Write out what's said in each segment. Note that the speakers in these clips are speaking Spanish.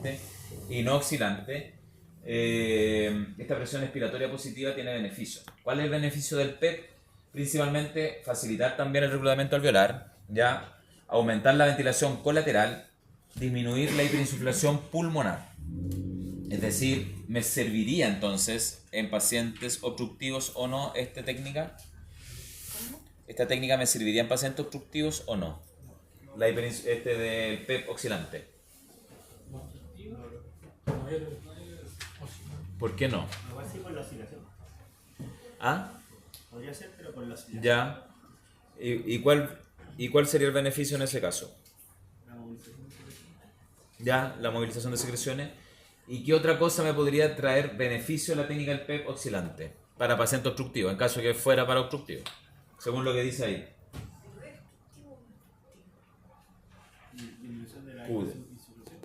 oxilante y no oxilante, esta presión expiratoria positiva tiene beneficios. ¿Cuál es el beneficio del PEP? Principalmente facilitar también el reclutamiento alveolar, ya, aumentar la ventilación colateral, disminuir la hiperinsuflación pulmonar. Es decir, ¿me serviría entonces en pacientes obstructivos o no esta técnica? ¿Esta técnica me serviría en pacientes obstructivos o no? Del PEP oxilante. ¿Por qué no? Igual sí por la oscilación. ¿Ah? Podría ser, pero por la oscilación. Ya. ¿Y cuál sería el beneficio en ese caso? La movilización de secreciones. Ya, la movilización de secreciones. ¿Y qué otra cosa me podría traer beneficio la técnica del PEP oxilante para paciente obstructivo, en caso que fuera para obstructivo? Según lo que dice ahí. Disminución de la Pude. hiperinsuflación.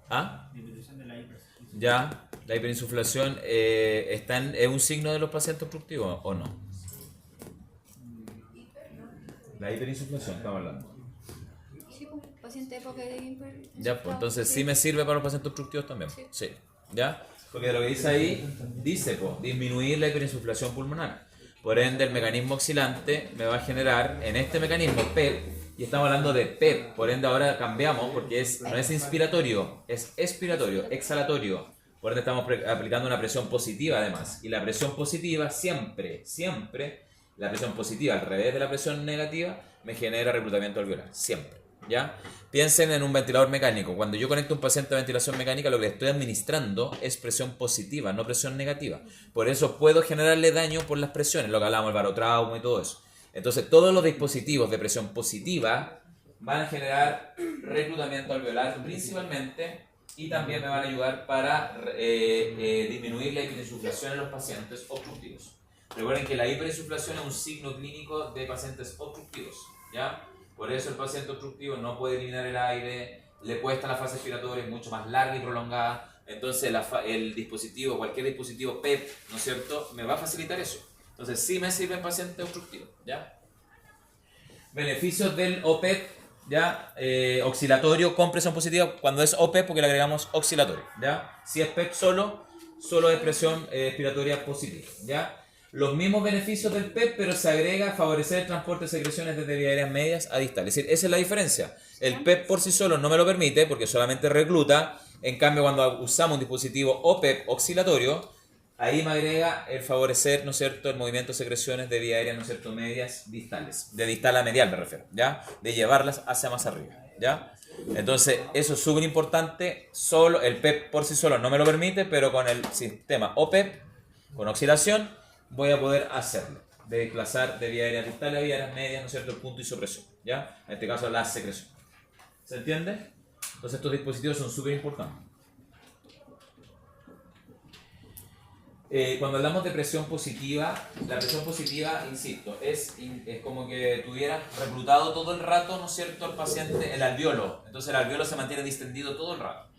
¿Ah? Disminución de la hiperinsuflación. Ya, la hiperinsuflación ¿es un signo de los pacientes obstructivos o no? La hiperinsuflación, estamos hablando. Sí, pues, paciente de época de hiper. Ya, pues entonces sí me sirve para los pacientes obstructivos también. Sí. ¿Ya? Porque de lo que dice ahí, dice, pues, disminuir la hiperinsuflación pulmonar. Por ende, el mecanismo oxilante me va a generar, en este mecanismo PEP, y estamos hablando de PEP, por ende ahora cambiamos porque no es inspiratorio, es expiratorio, exhalatorio. Por ende estamos aplicando una presión positiva además. Y la presión positiva siempre, la presión positiva al revés de la presión negativa, me genera reclutamiento alveolar, siempre. ¿Ya? Piensen en un ventilador mecánico. Cuando yo conecto a un paciente a ventilación mecánica, lo que le estoy administrando es presión positiva, no presión negativa. Por eso puedo generarle daño por las presiones, lo que hablamos del barotrauma y todo eso. Entonces, todos los dispositivos de presión positiva van a generar reclutamiento alveolar principalmente y también me van a ayudar para disminuir la hiperinsuflación en los pacientes obstructivos. Recuerden que la hiperinsuflación es un signo clínico de pacientes obstructivos, ¿ya? Por eso el paciente obstructivo no puede eliminar el aire, le cuesta la fase expiratoria, es mucho más larga y prolongada. Entonces el dispositivo, cualquier dispositivo PEP, ¿no es cierto?, me va a facilitar eso. Entonces sí me sirve en paciente obstructivo, ¿ya? Beneficios del OPEP, ¿ya? Oscilatorio con presión positiva, cuando es OPEP porque le agregamos oscilatorio, ¿ya? Si es PEP solo es presión expiratoria positiva, ¿ya? Los mismos beneficios del PEP, pero se agrega favorecer el transporte de secreciones desde vías aéreas medias a distales. Es decir, esa es la diferencia. El PEP por sí solo no me lo permite porque solamente recluta. En cambio, cuando usamos un dispositivo OPEP oscilatorio, ahí me agrega el favorecer, ¿no es cierto?, el movimiento de secreciones de vías aéreas, ¿no es cierto?, medias distales. De distal a medial me refiero, ¿ya? De llevarlas hacia más arriba, ¿ya? Entonces, eso es súper importante. Solo el PEP por sí solo no me lo permite, pero con el sistema OPEP, con oscilación, voy a poder hacerlo, de desplazar de vía aérea distal a vía aérea media, ¿no es cierto?, el punto de isopresión, ¿ya? En este caso la secreción. ¿Se entiende? Entonces estos dispositivos son súper importantes. Cuando hablamos de presión positiva, la presión positiva, insisto, es como que tuviera reclutado todo el rato, ¿no es cierto?, el paciente, el alveolo. Entonces el alveolo se mantiene distendido todo el rato.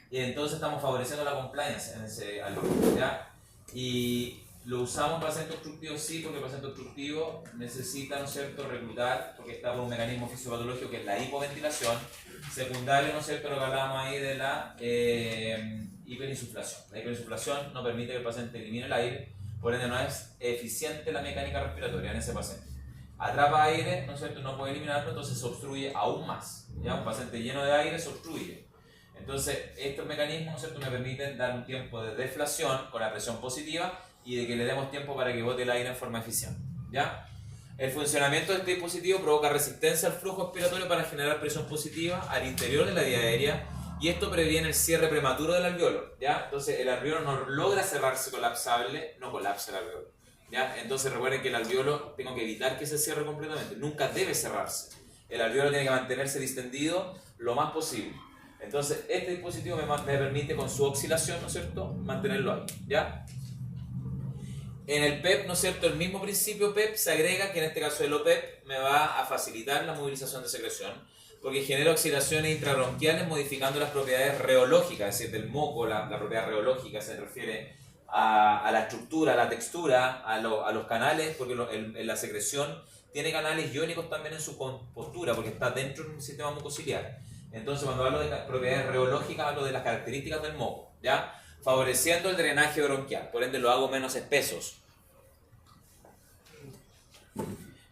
Y entonces estamos favoreciendo la compliance en ese alveolo, ¿ya? Y lo usamos en paciente obstructivo, sí, porque el paciente obstructivo necesita, ¿no es cierto?, reclutar, porque está por un mecanismo fisiopatológico que es la hipoventilación, secundario, ¿no es cierto?, lo que hablábamos ahí de la hiperinsuflación. La hiperinsuflación no permite que el paciente elimine el aire, por ende no es eficiente la mecánica respiratoria en ese paciente. Atrapa aire, ¿no es cierto?, no puede eliminarlo, entonces se obstruye aún más. ¿Ya? Un paciente lleno de aire se obstruye. Entonces, estos mecanismos, ¿no es cierto?, me permiten dar un tiempo de deflación con la presión positiva y de que le demos tiempo para que bote el aire en forma eficiente, ¿ya? El funcionamiento de este dispositivo provoca resistencia al flujo expiratorio para generar presión positiva al interior de la vía aérea y esto previene el cierre prematuro del alveolo, ¿ya? Entonces el alveolo no logra cerrarse colapsable, no colapsa el alveolo, ¿ya? Entonces recuerden que el alveolo tengo que evitar que se cierre completamente, nunca debe cerrarse. El alveolo tiene que mantenerse distendido lo más posible. Entonces este dispositivo me permite con su oscilación, ¿no es cierto?, mantenerlo ahí, ¿ya? En el PEP, ¿no es cierto?, el mismo principio PEP se agrega que en este caso el OPEP me va a facilitar la movilización de secreción porque genera oxidaciones intrabronquiales modificando las propiedades reológicas, es decir, del moco, la propiedad reológica se refiere a la estructura, a la textura, a los canales, porque la secreción tiene canales iónicos también en su compostura porque está dentro de un sistema mucociliar. Entonces, cuando hablo de propiedades reológicas, hablo de las características del moco, ¿ya? Favoreciendo el drenaje bronquial, por ende lo hago menos espesos.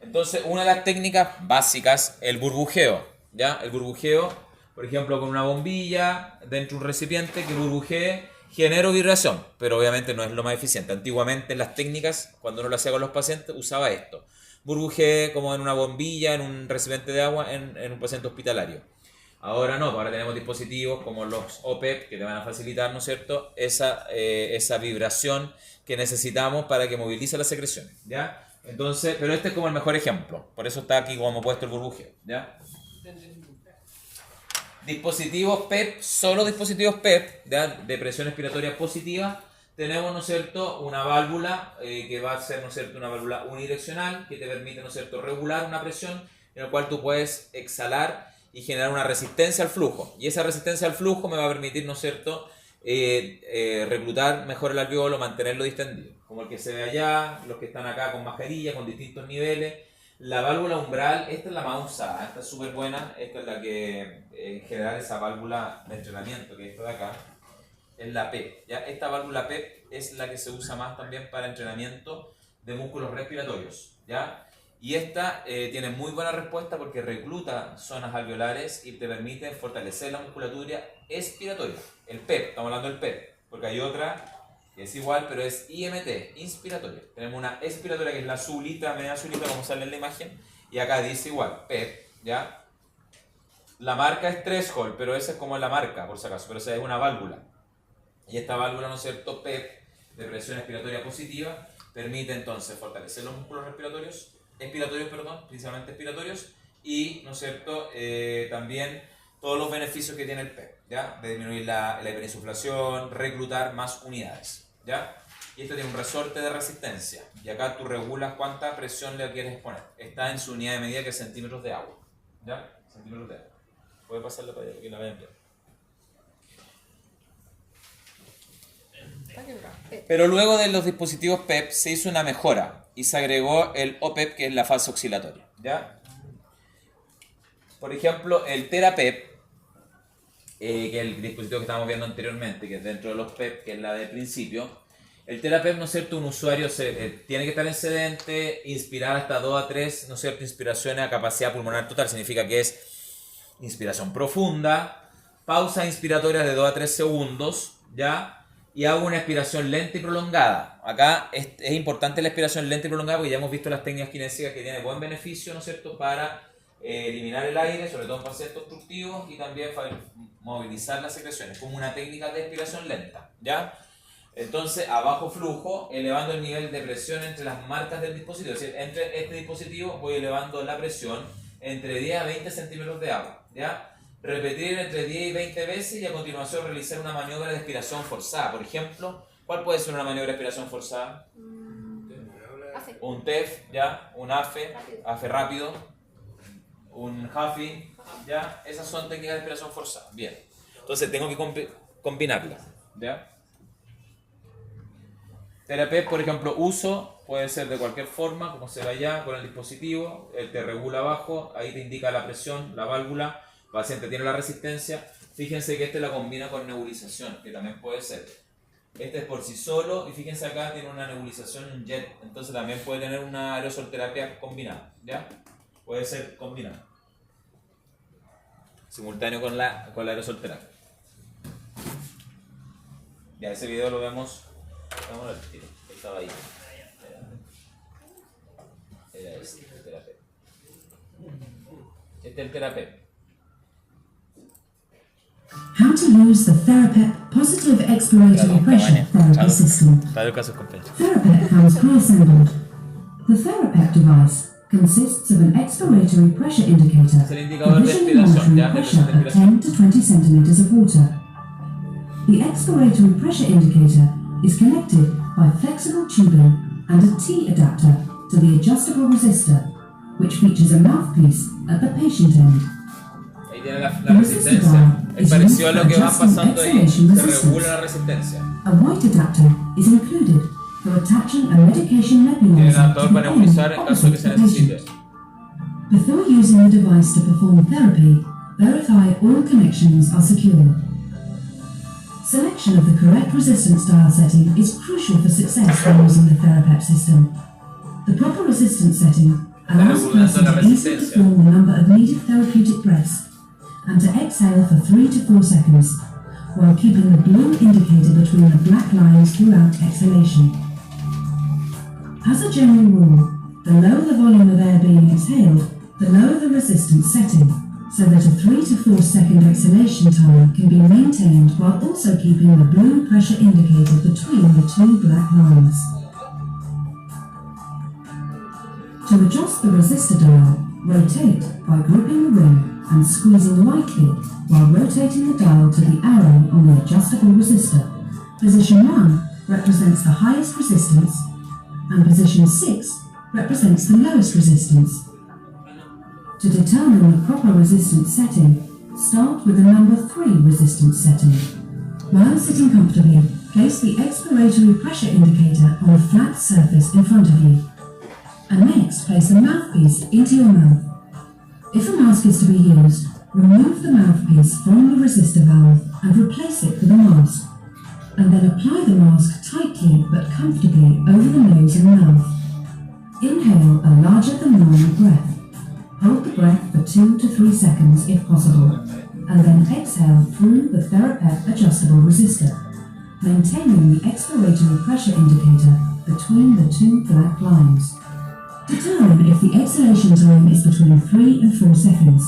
Entonces, una de las técnicas básicas, el burbujeo, ¿ya? El burbujeo, por ejemplo, con una bombilla dentro de un recipiente que burbujee, genero vibración, pero obviamente no es lo más eficiente. Antiguamente en las técnicas, cuando uno lo hacía con los pacientes, usaba esto. Burbujee como en una bombilla, en un recipiente de agua, en un paciente hospitalario. Ahora no, ahora tenemos dispositivos como los OPEP que te van a facilitar, ¿no es cierto?, esa vibración que necesitamos para que movilice las secreciones, ¿ya? Entonces, pero este es como el mejor ejemplo, por eso está aquí como puesto el burbujeo, ¿ya? Dispositivos PEP, solo dispositivos PEP, ¿ya?, de presión expiratoria positiva. Tenemos, ¿no es cierto?, una válvula que va a ser, ¿no es cierto?, una válvula unidireccional que te permite, ¿no es cierto?, regular una presión en la cual tú puedes exhalar y generar una resistencia al flujo. Y esa resistencia al flujo me va a permitir, ¿no es cierto?, reclutar mejor el alveolo, mantenerlo distendido. Como el que se ve allá, los que están acá con mascarilla, con distintos niveles. La válvula umbral, esta es la más usada, esta es súper buena. Esta es la que, en general, esa válvula de entrenamiento que está de acá, es la PEP, ¿ya? Esta válvula PEP es la que se usa más también para entrenamiento de músculos respiratorios, ¿ya? Y esta tiene muy buena respuesta porque recluta zonas alveolares y te permite fortalecer la musculatura expiratoria. El PEP, estamos hablando del PEP, porque hay otra que es igual, pero es IMT, inspiratoria. Tenemos una expiratoria que es la azulita, media azulita, como sale en la imagen, y acá dice igual, PEP, ¿ya? La marca es Threshold, pero esa es como la marca, por si acaso, pero esa es una válvula. Y esta válvula, ¿no es cierto?, PEP, de presión expiratoria positiva, permite entonces fortalecer los músculos respiratorios, principalmente expiratorios, y, ¿no es cierto?, también todos los beneficios que tiene el PEP, ¿ya? De disminuir la hiperinsuflación, reclutar más unidades, ¿ya? Y esto tiene un resorte de resistencia, y acá tú regulas cuánta presión le quieres poner. Está en su unidad de medida que es centímetros de agua, ¿ya? Centímetros de agua. Puede pasarla para allá, porque la vean bien. Pero luego de los dispositivos PEP se hizo una mejora y se agregó el OPEP, que es la fase oscilatoria, ¿ya? Por ejemplo, el TheraPEP, que es el dispositivo que estábamos viendo anteriormente, que es dentro de los PEP, que es la del principio. El TheraPEP, ¿no es cierto?, un usuario tiene que estar en sedente, inspirar hasta 2 a 3, ¿no es cierto?, inspiraciones a capacidad pulmonar total, significa que es inspiración profunda, pausa inspiratoria de 2 a 3 segundos, ¿ya? Y hago una expiración lenta y prolongada. Acá es importante la expiración lenta y prolongada porque ya hemos visto las técnicas kinésicas que tienen buen beneficio, ¿no es cierto?, para eliminar el aire, sobre todo en pacientes obstructivos, y también para movilizar las secreciones, como una técnica de expiración lenta, ¿ya? Entonces, a bajo flujo, elevando el nivel de presión entre las marcas del dispositivo, es decir, entre este dispositivo voy elevando la presión entre 10 a 20 centímetros de agua, ¿ya? Repetir entre 10 y 20 veces y a continuación realizar una maniobra de expiración forzada. Por ejemplo, ¿cuál puede ser una maniobra de expiración forzada? Un TEF, ¿ya? Un AFE rápido, un HAFI, ¿ya? Esas son técnicas de expiración forzada. Bien. Entonces tengo que combinarlas, ¿ya? TheraPEP, por ejemplo, uso, puede ser de cualquier forma, como se ve allá, con el dispositivo, él te regula abajo, ahí te indica la presión, la válvula, el paciente tiene la resistencia. Fíjense que este la combina con nebulización, que también puede ser. Este es por sí solo, y fíjense acá tiene una nebulización, un jet, entonces también puede tener una aerosolterapia combinada, ¿ya? Puede ser combinada. Simultáneo con la aerosolterapia. Ya, ese video lo vemos. Vamos al tiro, estaba ahí. Era este, el TheraPEP. Este es el TheraPEP. How to use the TheraPEP Positive Expiratory Pressure Therapy System. TheraPEP comes pre-assembled. The TheraPEP device consists of an expiratory pressure indicator visually monitoring pressure at 10 to 20 centimeters of water. The expiratory pressure indicator is connected by flexible tubing and a T-adapter to the adjustable resistor, which features a mouthpiece at the patient end. Ahí tiene la resistencia. Es parecido a lo que va pasando ahí, se regula la resistencia. A white adapter is included for attaching a medication nebulizer. Tiene adaptador para nebulizar en caso de que se necesite. Before using the device to perform therapy, verify all connections are secure. Selection of the correct resistance dial setting is crucial for success when using the TheraPEP system. The proper resistance setting allows the person to easily perform the number of needed therapeutic breaths and to exhale for 3 to 4 seconds, while keeping the blue indicator between the black lines throughout exhalation. As a general rule, the lower the volume of air being exhaled, the lower the resistance setting, so that a 3 to 4 second exhalation time can be maintained while also keeping the blue pressure indicator between the 2 black lines. To adjust the resistor dial, rotate by gripping the ring and squeezing lightly while rotating the dial to the arrow on the adjustable resistor. Position 1 represents the highest resistance, and position 6 represents the lowest resistance. To determine the proper resistance setting, start with the number 3 resistance setting. While sitting comfortably, place the expiratory pressure indicator on a flat surface in front of you. And next, place a mouthpiece into your mouth. If a mask is to be used, remove the mouthpiece from the resistor valve and replace it with a mask. And then apply the mask tightly but comfortably over the nose and mouth. Inhale a larger than normal breath. Hold the breath for 2 to 3 seconds if possible, and then exhale through the TheraPEP adjustable resistor, maintaining the expiratory pressure indicator between the 2 black lines. Determine if the exhalation time is between 3 and 4 seconds.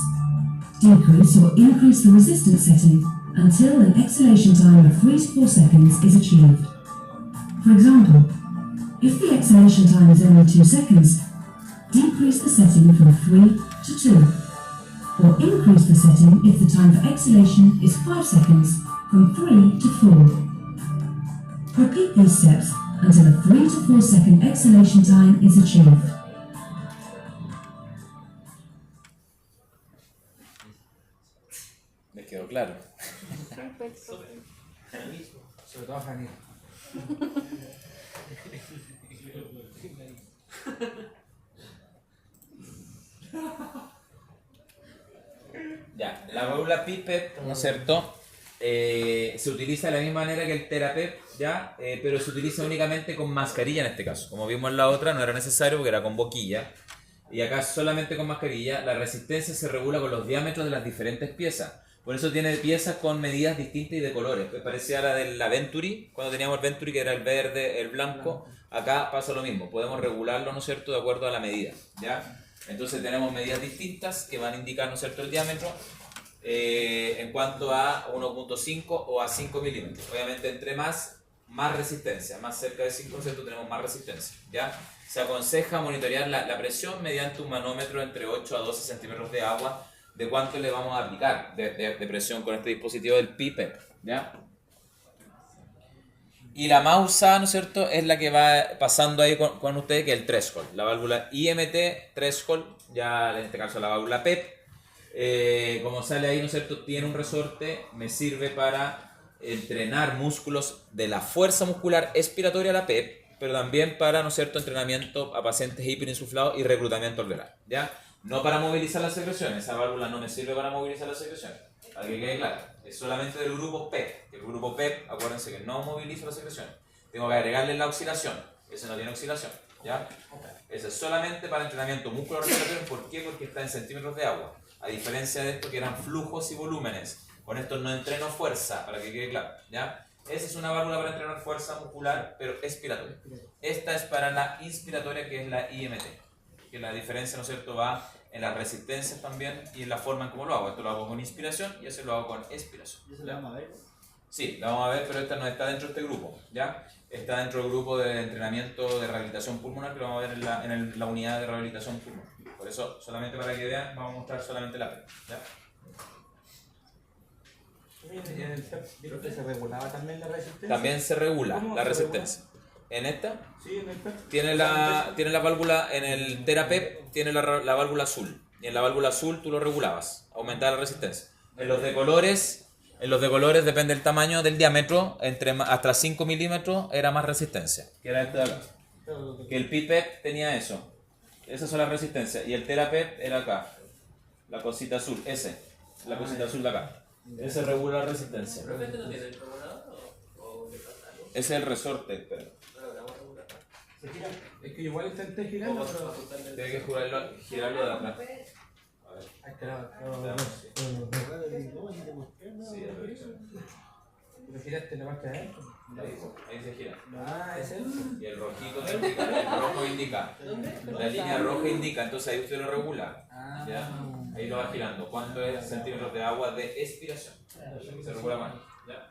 Decrease or increase the resistance setting until an exhalation time of 3 to 4 seconds is achieved. For example, if the exhalation time is only 2 seconds, decrease the setting from 3 to 2, or increase the setting if the time for exhalation is 5 seconds from 3 to 4. Repeat these steps until a 3 to 4 second exhalation time is achieved. ¿Me quedó claro? Perfecto. Sobre todo a Janine. Ya, la válvula PIPEP, ¿no es cierto? Se utiliza de la misma manera que el TheraPEP, ¿ya? Pero se utiliza únicamente con mascarilla en este caso. Como vimos en la otra, no era necesario porque era con boquilla. Y acá solamente con mascarilla. La resistencia se regula con los diámetros de las diferentes piezas. Por eso tiene piezas con medidas distintas y de colores. Parecía la de la Venturi, cuando teníamos el Venturi que era el verde, el blanco. Acá pasa lo mismo, podemos regularlo, ¿no es cierto?, de acuerdo a la medida, ¿ya? Entonces tenemos medidas distintas que van a indicar, ¿no es cierto?, el diámetro en cuanto a 1.5 o a 5 milímetros. Obviamente entre más resistencia, más cerca de 5 tenemos más resistencia, ¿ya? Se aconseja monitorear la presión mediante un manómetro entre 8 a 12 centímetros de agua de cuánto le vamos a aplicar de presión con este dispositivo del PIPEP, ¿ya? Y la más usada, ¿no es cierto?, es la que va pasando ahí con ustedes, que es el threshold, la válvula IMT threshold, ya en este caso la válvula PEP. Como sale ahí, ¿no es cierto?, tiene un resorte, me sirve para entrenar músculos de la fuerza muscular expiratoria, la PEP, pero también para, ¿no es cierto?, entrenamiento a pacientes hiperinsuflados y reclutamiento alveolar, ¿ya? No para movilizar las secreciones, esa válvula no me sirve para movilizar las secreciones, para que quede claro. Es solamente del grupo PEP. El grupo PEP, acuérdense que no moviliza las secreciones. Tengo que agregarle la oscilación, ese no tiene oscilación, ¿ya? Ese es solamente para entrenamiento músculo-respiratorio. ¿Por qué? Porque está en centímetros de agua. A diferencia de esto que eran flujos y volúmenes. Con esto no entreno fuerza, para que quede claro, ¿ya? Esa es una válvula para entrenar fuerza muscular, pero expiratoria. Esta es para la inspiratoria, que es la IMT. Que la diferencia, ¿no es cierto?, va en las resistencias también y en la forma en cómo lo hago. Esto lo hago con inspiración y eso lo hago con expiración. ¿Y eso lo vamos a ver? Sí, la vamos a ver, pero esta no está dentro de este grupo, ¿ya? Está dentro del grupo de entrenamiento de rehabilitación pulmonar que lo vamos a ver en la unidad de rehabilitación pulmonar. Por eso, solamente para que vean, vamos a mostrar solamente la PEP, ¿ya? ¿Se regulaba también la resistencia? También se regula la resistencia. ¿En esta? Sí, en el PEP. Tiene la válvula, en el TheraPEP tiene la válvula azul. Y en la válvula azul tú lo regulabas, aumentaba la resistencia. En los de colores depende del tamaño, del diámetro, hasta 5 milímetros era más resistencia. Que era este de acá. Que el PIPEP tenía eso. Esas son las resistencias. Y el TheraPEP era acá. La cosita azul, ese. la cosita azul de acá. Ese regula la resistencia. ¿Pero este no tiene el regulador o le falta algo? Ese es el resorte, pero No logramos regular. Se gira. Es que igual intenté girarlo, pero. tiene que girarlo de atrás. A ver. Ahí está, Sí, a ver. Lo giraste la parte de adentro. Ahí se gira. Ah, es él. Y el rojito indica, el rojo indica. La línea roja indica, entonces ahí usted lo regula. ¿Ya? Ahí lo va girando. ¿Cuánto es centímetros de agua de expiración? Se regula mal. ¿Ya?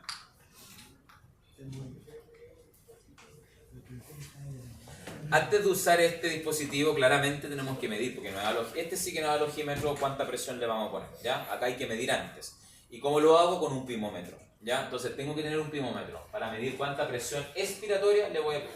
Antes de usar este dispositivo, claramente tenemos que medir, porque este sí que nos da el ojímetro cuánta presión le vamos a poner. ¿Ya? Acá hay que medir antes. ¿Y cómo lo hago? Con un pimómetro. ¿Ya? Entonces tengo que tener un pimómetro para medir cuánta presión expiratoria le voy a poner.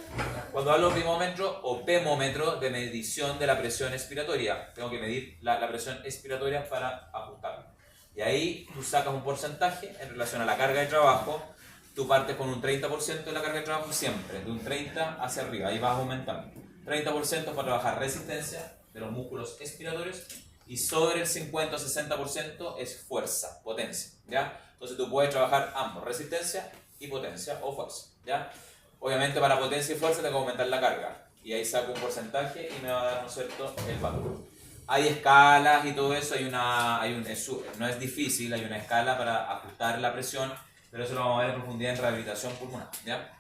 Cuando hablo de pimómetro o pemómetro de medición de la presión expiratoria, tengo que medir la presión expiratoria para ajustarla. Y ahí tú sacas un porcentaje en relación a la carga de trabajo. Tú partes con un 30% de la carga de trabajo siempre, de un 30 hacia arriba, ahí vas aumentando. 30% para trabajar resistencia de los músculos expiratorios y sobre el 50 o 60% es fuerza, potencia, ¿ya? Entonces tú puedes trabajar ambos, resistencia y potencia o fuerza, ¿ya? Obviamente para potencia y fuerza tengo que aumentar la carga y ahí saco un porcentaje y me va a dar, ¿no es cierto?, el valor. Hay escalas y todo eso, no es difícil, hay una escala para ajustar la presión, pero eso lo vamos a ver en profundidad en rehabilitación pulmonar, ¿ya?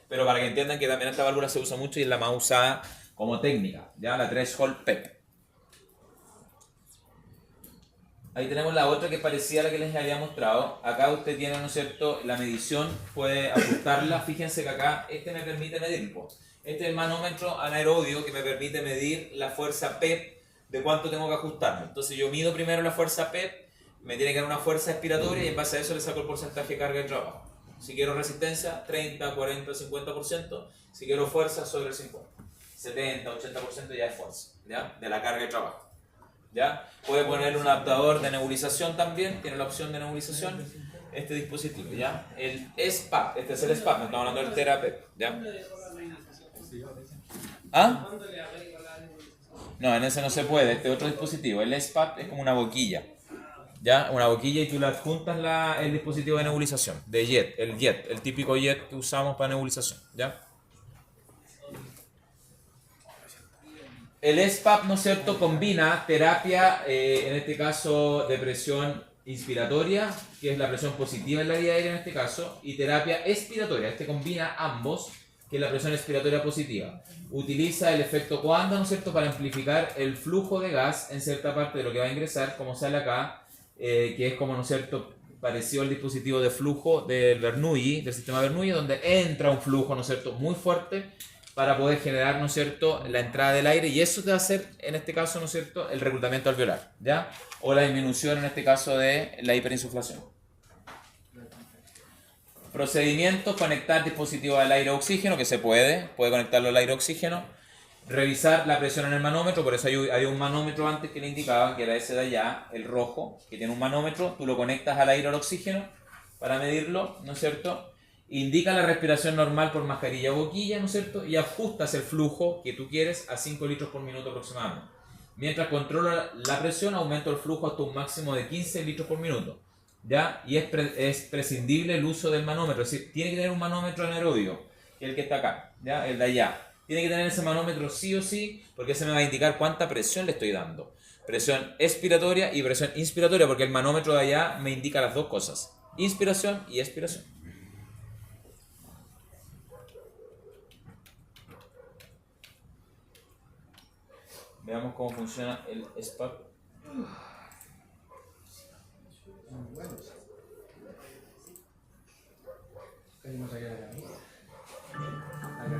Pero para que entiendan que también esta válvula se usa mucho y es la más usada como técnica, ¿ya? La threshold PEP. Ahí tenemos la otra que es parecida a la que les había mostrado. Acá usted tiene, ¿no es cierto?, la medición, puede ajustarla. Fíjense que acá me permite medirlo. Este es el manómetro anaerobio que me permite medir la fuerza PEP de cuánto tengo que ajustarme. Entonces yo mido primero la fuerza PEP, me tiene que dar una fuerza expiratoria y en base a eso le saco el porcentaje de carga de trabajo. Si quiero resistencia, 30, 40, 50%. Si quiero fuerza, sobre el 50. 70, 80% ya es fuerza, ¿ya? De la carga de trabajo. ¿Ya? Puede poner un adaptador de nebulización también, tiene la opción de nebulización, este dispositivo, ¿ya? El SPAP, este es el SPAP, no estamos hablando del TERAPEP, ¿ya? ¿Ah? No, en ese no se puede, este otro dispositivo, el SPAP es como una boquilla, ¿ya? Una boquilla y tú le adjuntas el dispositivo de nebulización, de jet, el típico jet que usamos para nebulización, ¿ya? El SPAP, ¿no es cierto?, combina terapia, en este caso de presión inspiratoria, que es la presión positiva en la vía aérea en este caso, y terapia expiratoria. Este combina ambos, que es la presión expiratoria positiva. Utiliza el efecto Coanda, ¿no es cierto?, para amplificar el flujo de gas en cierta parte de lo que va a ingresar, como sale acá, que es como, ¿no es cierto?, parecido al dispositivo de flujo del Bernoulli, del sistema Bernoulli, donde entra un flujo, ¿no es cierto?, muy fuerte, para poder generar, ¿no es cierto?, la entrada del aire, y eso te va a hacer, en este caso, ¿no es cierto?, el reclutamiento alveolar, ¿ya? O la disminución, en este caso, de la hiperinsuflación. Procedimiento: conectar dispositivo al aire oxígeno, que se puede conectarlo al aire oxígeno. Revisar la presión en el manómetro, por eso hay un manómetro antes que le indicaba, que era ese de allá, el rojo, que tiene un manómetro, tú lo conectas al aire o al oxígeno para medirlo, ¿no es cierto?, indica la respiración normal por mascarilla o boquilla, ¿no es cierto?, y ajustas el flujo que tú quieres a 5 litros por minuto aproximadamente. Mientras controla la presión, aumento el flujo hasta un máximo de 15 litros por minuto, ¿ya? Y es prescindible el uso del manómetro, es decir, tiene que tener un manómetro anaerobio, que es el que está acá, ¿ya?, el de allá. Tiene que tener ese manómetro sí o sí, porque ese me va a indicar cuánta presión le estoy dando. Presión expiratoria y presión inspiratoria, porque el manómetro de allá me indica las dos cosas, inspiración y expiración. Veamos cómo funciona el SPAP.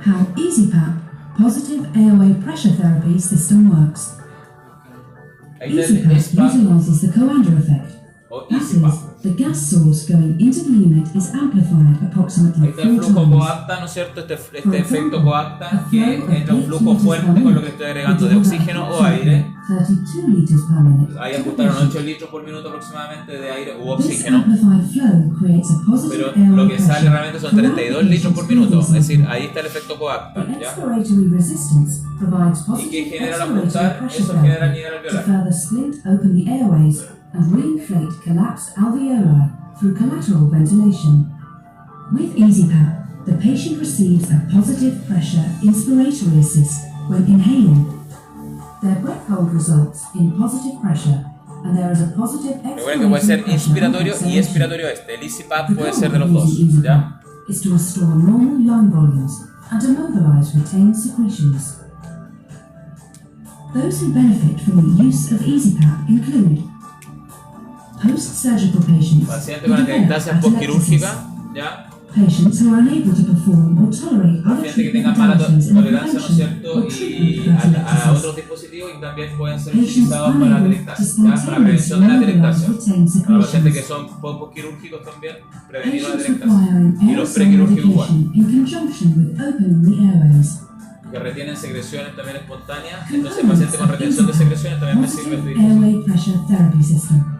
How EasyPAP, Positive Airway Pressure Therapy System works. Ahí está el EasyPAP SPAP utilizes the Coanda effect. o That is, EasyPAP. the gas source going into the unit is amplified approximately Ahí está el 4 flujo times. coacta, ¿no es cierto? Este efecto coacta, que entra un flujo fuerte con lo que estoy agregando de oxígeno o aire. 32 liters per minute. Ahí ajustaron 8 litros por minuto aproximadamente de aire u This oxígeno. amplified flow creates a positive Pero lo airway que sale pressure realmente son 32 litros por minuto. Es decir, ahí está el efecto coacta, The ¿ya? expiratory resistance provides ¿Y qué positive genera al expiratory ajustar? pressure Eso genera therapy nivel to alveolar. further splint open the airways and reinflate collapsed alveoli through collateral ventilation. With EasyPap, the patient receives a positive pressure inspiratory assist when inhaling. Their breath hold results in positive pressure, and there is a positive Recuerden que puede ser expiratory inspiratorio pressure y on expiratorio este. El EasyPap The puede goal ser de los of dos, using ¿ya? EasyPap is to restore normal lung volumes and to mobilize retained secretions. Those who benefit from the use of EasyPap include post-surgical patients Paciente who con develop atelectasia postquirúrgica, ¿ya? patients who are unable to perform or tolerate other Pacientes que treatment tengan mala modalities in the tolerancia, ¿no es prevention cierto? or treatment Y of a atelectasis. otros dispositivos y también pueden ser Patients utilizados para unable to atelectasia, ¿ya? Para spontaneously prevención de la atelectasia. mobilize retained Para los pacientes que secretions. son postquirúrgicos también, prevenir la Patients atelectasia. requiring Y los aerosol prequirúrgicos igual. medication in conjunction with opening the airways. Que retienen secreciones también espontáneas. Entonces, el paciente con retención de secreciones también me sirve este Positive dispositivo. airway pressure therapy system.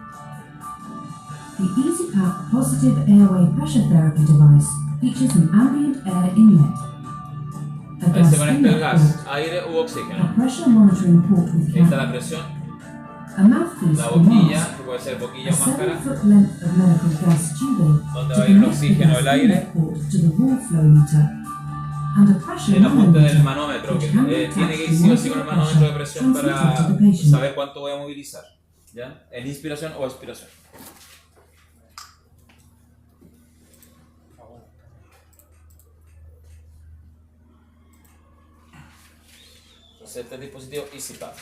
The EasyPap positive airway pressure therapy device features an ambient air inlet, a Ahí gas se conecta el inlet gas, port, aire u a oxígeno. pressure monitoring port with Ahí está la cap, presión, a mouthpiece la for boquilla, mask, que puede ser a boquilla o máscara, 7-foot length of medical gas tubing donde to va a ir el connect the oxígeno, gas el aire, inlet port to the wall flow meter, and a pressure el apunte del manometer manómetro, que which can be tiene que ir attached sí to o sí con el monitor manómetro de pressure presión para transmitted to the patient. saber cuánto voy a movilizar, ¿ya? En inspiración o expiración. Entonces este dispositivo EasyPap.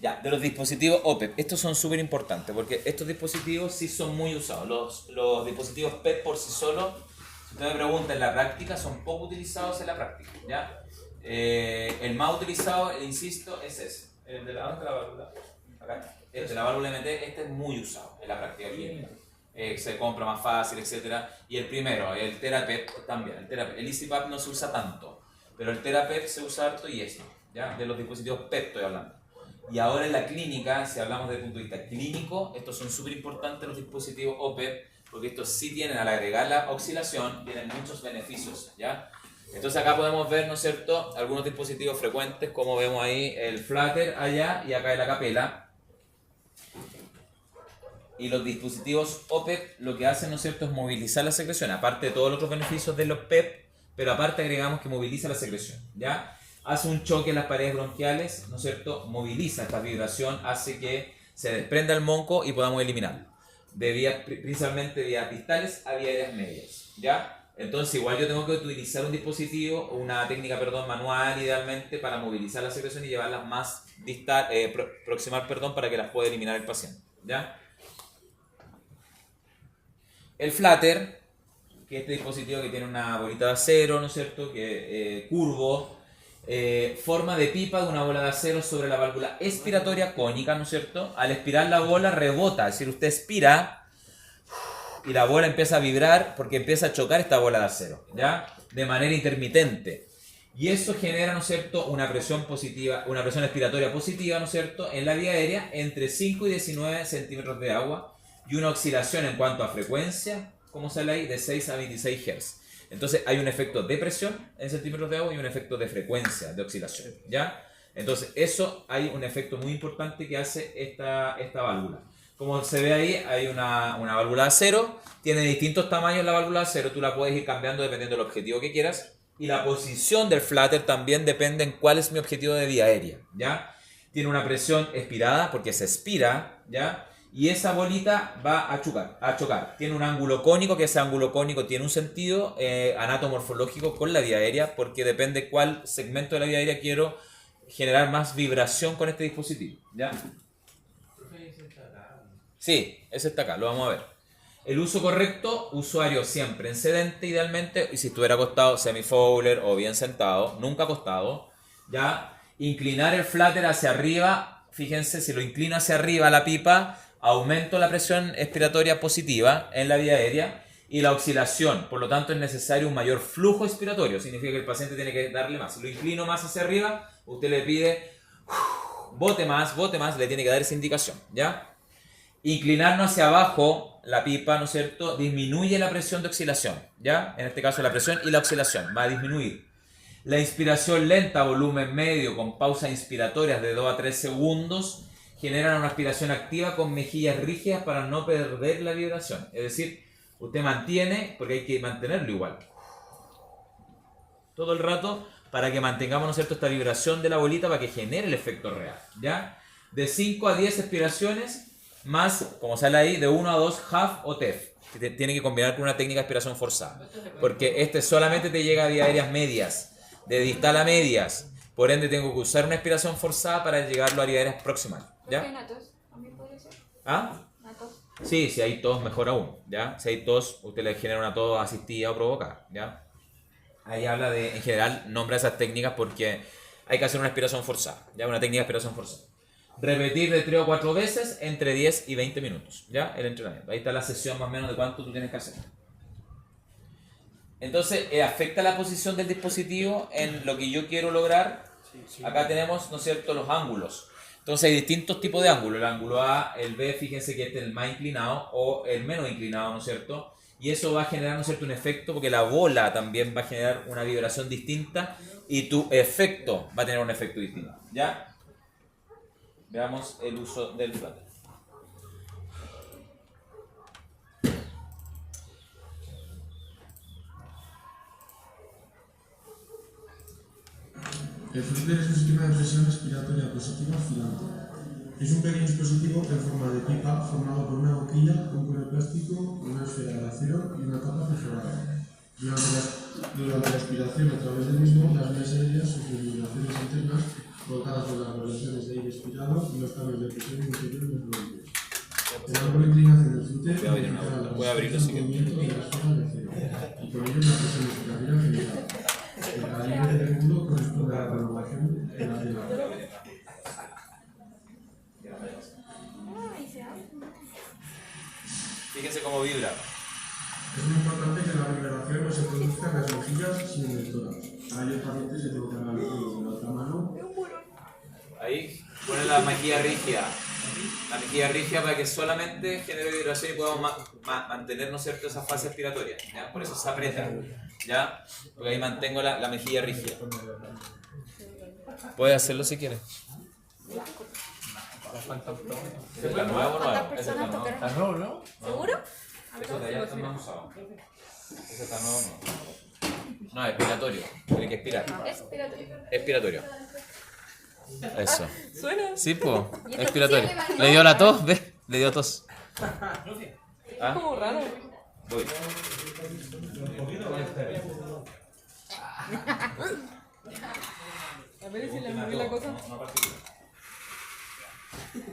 Ya, de los dispositivos OPEP, estos son súper importantes porque estos dispositivos sí son muy usados. Los dispositivos PEP por sí solos, si usted me pregunta en la práctica, son poco utilizados en la práctica, ¿ya? El más utilizado, insisto, es ese. El de la válvula. Acá. El de la válvula MT, este es muy usado en la práctica clínica. Se compra más fácil, etc. Y el primero, el TheraPep también. El EasyPap no se usa tanto, pero el TheraPep se usa harto y esto, ¿ya? De los dispositivos PEP estoy hablando. Y ahora en la clínica, si hablamos desde el punto de vista clínico, estos son súper importantes los dispositivos OPEP, porque estos sí tienen, al agregar la oscilación, tienen muchos beneficios, ¿ya? Entonces acá podemos ver, ¿no es cierto?, algunos dispositivos frecuentes, como vemos ahí el Flutter allá y acá el Acapella. Y los dispositivos OPEP lo que hacen, ¿no es cierto?, es movilizar la secreción, aparte de todos los otros beneficios de los PEP, pero aparte agregamos que moviliza la secreción, ¿ya? Hace un choque en las paredes bronquiales, ¿no es cierto?, moviliza esta vibración, hace que se desprenda el monco y podamos eliminarlo, principalmente vías distales a vías medias, ¿ya? Entonces igual yo tengo que utilizar un dispositivo, una técnica, manual idealmente para movilizar la secreción y llevarlas más proximal, para que las pueda eliminar el paciente, ¿ya? El Flutter, que es este dispositivo que tiene una bolita de acero, ¿no es cierto?, que curvo, forma de pipa de una bola de acero sobre la válvula expiratoria cónica, ¿no es cierto? Al expirar la bola rebota, es decir, usted expira y la bola empieza a vibrar porque empieza a chocar esta bola de acero, ¿ya? De manera intermitente. Y eso genera, ¿no es cierto?, una presión positiva, una presión expiratoria positiva, ¿no es cierto?, en la vía aérea entre 5 y 19 centímetros de agua y una oscilación en cuanto a frecuencia, como sale ahí, de 6 a 26 Hz. Entonces hay un efecto de presión en centímetros de agua y un efecto de frecuencia, de oscilación, ¿ya? Entonces eso hay un efecto muy importante que hace esta válvula. Como se ve ahí, hay una válvula de acero, tiene distintos tamaños la válvula de acero, tú la puedes ir cambiando dependiendo del objetivo que quieras, y la posición del Flutter también depende en cuál es mi objetivo de vía aérea, ¿ya? Tiene una presión expirada porque se expira, ¿ya? Y esa bolita va a chocar. Tiene un ángulo cónico, que ese ángulo cónico tiene un sentido anatomorfológico con la vía aérea, porque depende cuál segmento de la vía aérea quiero generar más vibración con este dispositivo, ¿ya? Sí, ese está acá, lo vamos a ver. El uso correcto, usuario siempre en sedente idealmente, y si estuviera acostado, semi-fowler o bien sentado, nunca acostado, ¿ya? Inclinar el Flutter hacia arriba, fíjense, si lo inclino hacia arriba la pipa, aumento la presión expiratoria positiva en la vía aérea y la oscilación, por lo tanto es necesario un mayor flujo expiratorio, significa que el paciente tiene que darle más. Si lo inclino más hacia arriba, usted le pide bote más, le tiene que dar esa indicación, ¿ya? Inclinarnos hacia abajo, la pipa, ¿no es cierto?, disminuye la presión de oscilación, ¿ya? En este caso la presión y la oscilación va a disminuir. La inspiración lenta, volumen medio, con pausas inspiratorias de 2 a 3 segundos, generan una aspiración activa con mejillas rígidas para no perder la vibración. Es decir, usted mantiene, porque hay que mantenerlo igual, todo el rato, para que mantengamos, ¿no es cierto?, esta vibración de la bolita para que genere el efecto real, ¿ya? De 5 a 10 expiraciones, más, como sale ahí, de 1 a 2 half o TEF, que tiene que combinar con una técnica de expiración forzada, porque este solamente te llega a vías aéreas medias, de distal a medias, por ende tengo que usar una expiración forzada para llegarlo a vías aéreas proximales, ¿Por qué ¿ya? natos? ¿También podría ser? ¿Ah? Natos. Sí, si hay tos, mejor aún, ¿ya? Si hay tos, usted le genera una tos asistida o provocada, ¿ya? Ahí habla de, en general, nombra esas técnicas porque hay que hacer una aspiración forzada, ¿ya? Una técnica de aspiración forzada. Repetir de 3 o 4 veces entre 10 y 20 minutos, ¿ya? El entrenamiento. Ahí está la sesión más o menos de cuánto tú tienes que hacer. Entonces, afecta la posición del dispositivo en lo que yo quiero lograr. Acá tenemos, ¿no es cierto?, los ángulos. Entonces hay distintos tipos de ángulos. El ángulo A, el B, fíjense que este es el más inclinado o el menos inclinado, ¿no es cierto? Y eso va a generar, ¿no es cierto?, un efecto porque la bola también va a generar una vibración distinta y tu efecto va a tener un efecto distinto, ¿ya? Veamos el uso del flutter. El flutter es un sistema de presión respiratoria positiva oscilante. Es un pequeño dispositivo en forma de pipa formado por una boquilla, un cuero plástico, una esfera de acero y una tapa perforada. Durante la expiración a través del mismo, las vías aéreas sufren vibraciones internas provocadas por las relaciones de aire expirado y los cambios de presión interior de los fluidos. El ángulo de inclinación del flutter Voy a abrirlo si quieres. movimiento de la esfera de acero y con ello la presión respiratoria generada. Cada límite del mundo corresponde a la prolongación de la tela. Fíjense cómo vibra. Es muy importante que la vibración no se produzca en las mejillas sino en el tórax. A ello el paciente se tiene que agarrar con la otra mano. Ahí pone la mejilla rígida. La mejilla rígida para que solamente genere vibración y podamos mantener, ¿no es cierto?, esa fase expiratoria, ¿ya? Por eso se aprieta, ¿ya? Porque ahí mantengo la mejilla rígida. Puede hacerlo si quiere. ¿Está nuevo o nuevo? Ese está nuevo. Está nuevo, ¿no? ¿Seguro? Eso de allá está más usado. Ese está nuevo, no. No, expiratorio. Tiene que expirar. Espérate. Expiratorio. Eso. ¿Suena? Sí, pues. ¿Y esto Expiratorio. sí le va- Le dio la tos, ¿ves? Le dio tos. ¿Ah? Como raro. Voy. A ver si le moví la cosa.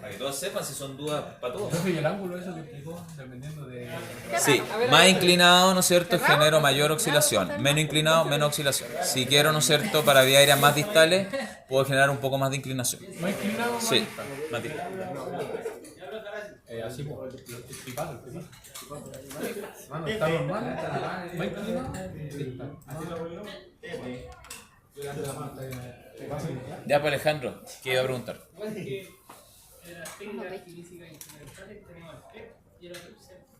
Para que todos sepan si son dudas para todos. Yo soy el ángulo eso que explicó, dependiendo de... Sí, más inclinado, ¿no es cierto?, genero mayor oscilación. Menos inclinado, menos oscilación. Si quiero, ¿no es cierto?, para vías aéreas más distales, puedo generar un poco más de inclinación. ¿Más inclinado o más Sí, distal? más distal. Así como el tripado, el tripado. Mano, está normal, más inclinado, distal. Ya, pues Alejandro, ¿qué iba a preguntar?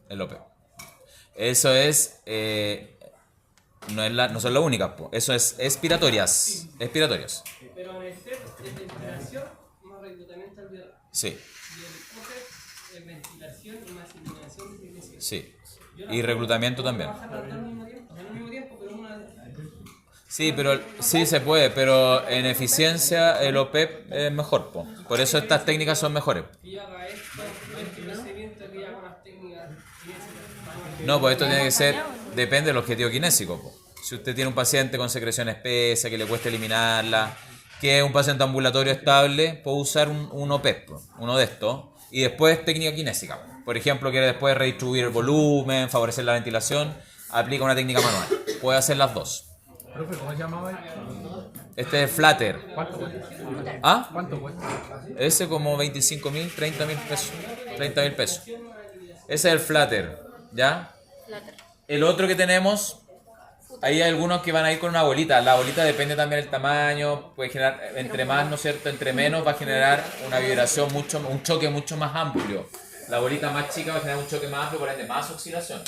El OPE. Eso es, no son las únicas, po. Eso es expiratorias. Expiratorias. Pero en el TEP es ventilación más reclutamiento alveolar. Sí, Y el OPE es ventilación y más eliminación de secreción. sí. Y reclutamiento también. Trabajan las dos al mismo tiempo, no al mismo tiempo, pero una de Sí, pero sí se puede, pero en eficiencia el OPEP es mejor, po. Por eso estas técnicas son mejores. que yo haga esto, este procedimiento que yo hago las técnicas kinésicas. No, pues esto tiene que ser, depende del objetivo kinésico, po. Si usted tiene un paciente con secreción espesa, que le cuesta eliminarla, que es un paciente ambulatorio estable, puede usar un OPEP, po, uno de estos, y después técnica kinésica. Por ejemplo, quiere después redistribuir el volumen, favorecer la ventilación, aplica una técnica manual. Puede hacer las dos. Profe, ¿cómo se llamaba? Este es Flutter. ¿Cuánto cuesta? ¿Ah? ¿Cuánto cuesta? Ese como 25.000, 30.000 pesos. 30.000 pesos. Ese es el Flutter, ¿ya? Flutter. El otro que tenemos, ahí hay algunos que van a ir con una bolita. La bolita depende también del tamaño, puede generar, entre más, ¿no es cierto?, entre menos va a generar una vibración un choque mucho más amplio. La bolita más chica va a generar un choque más amplio, por ende más oscilación.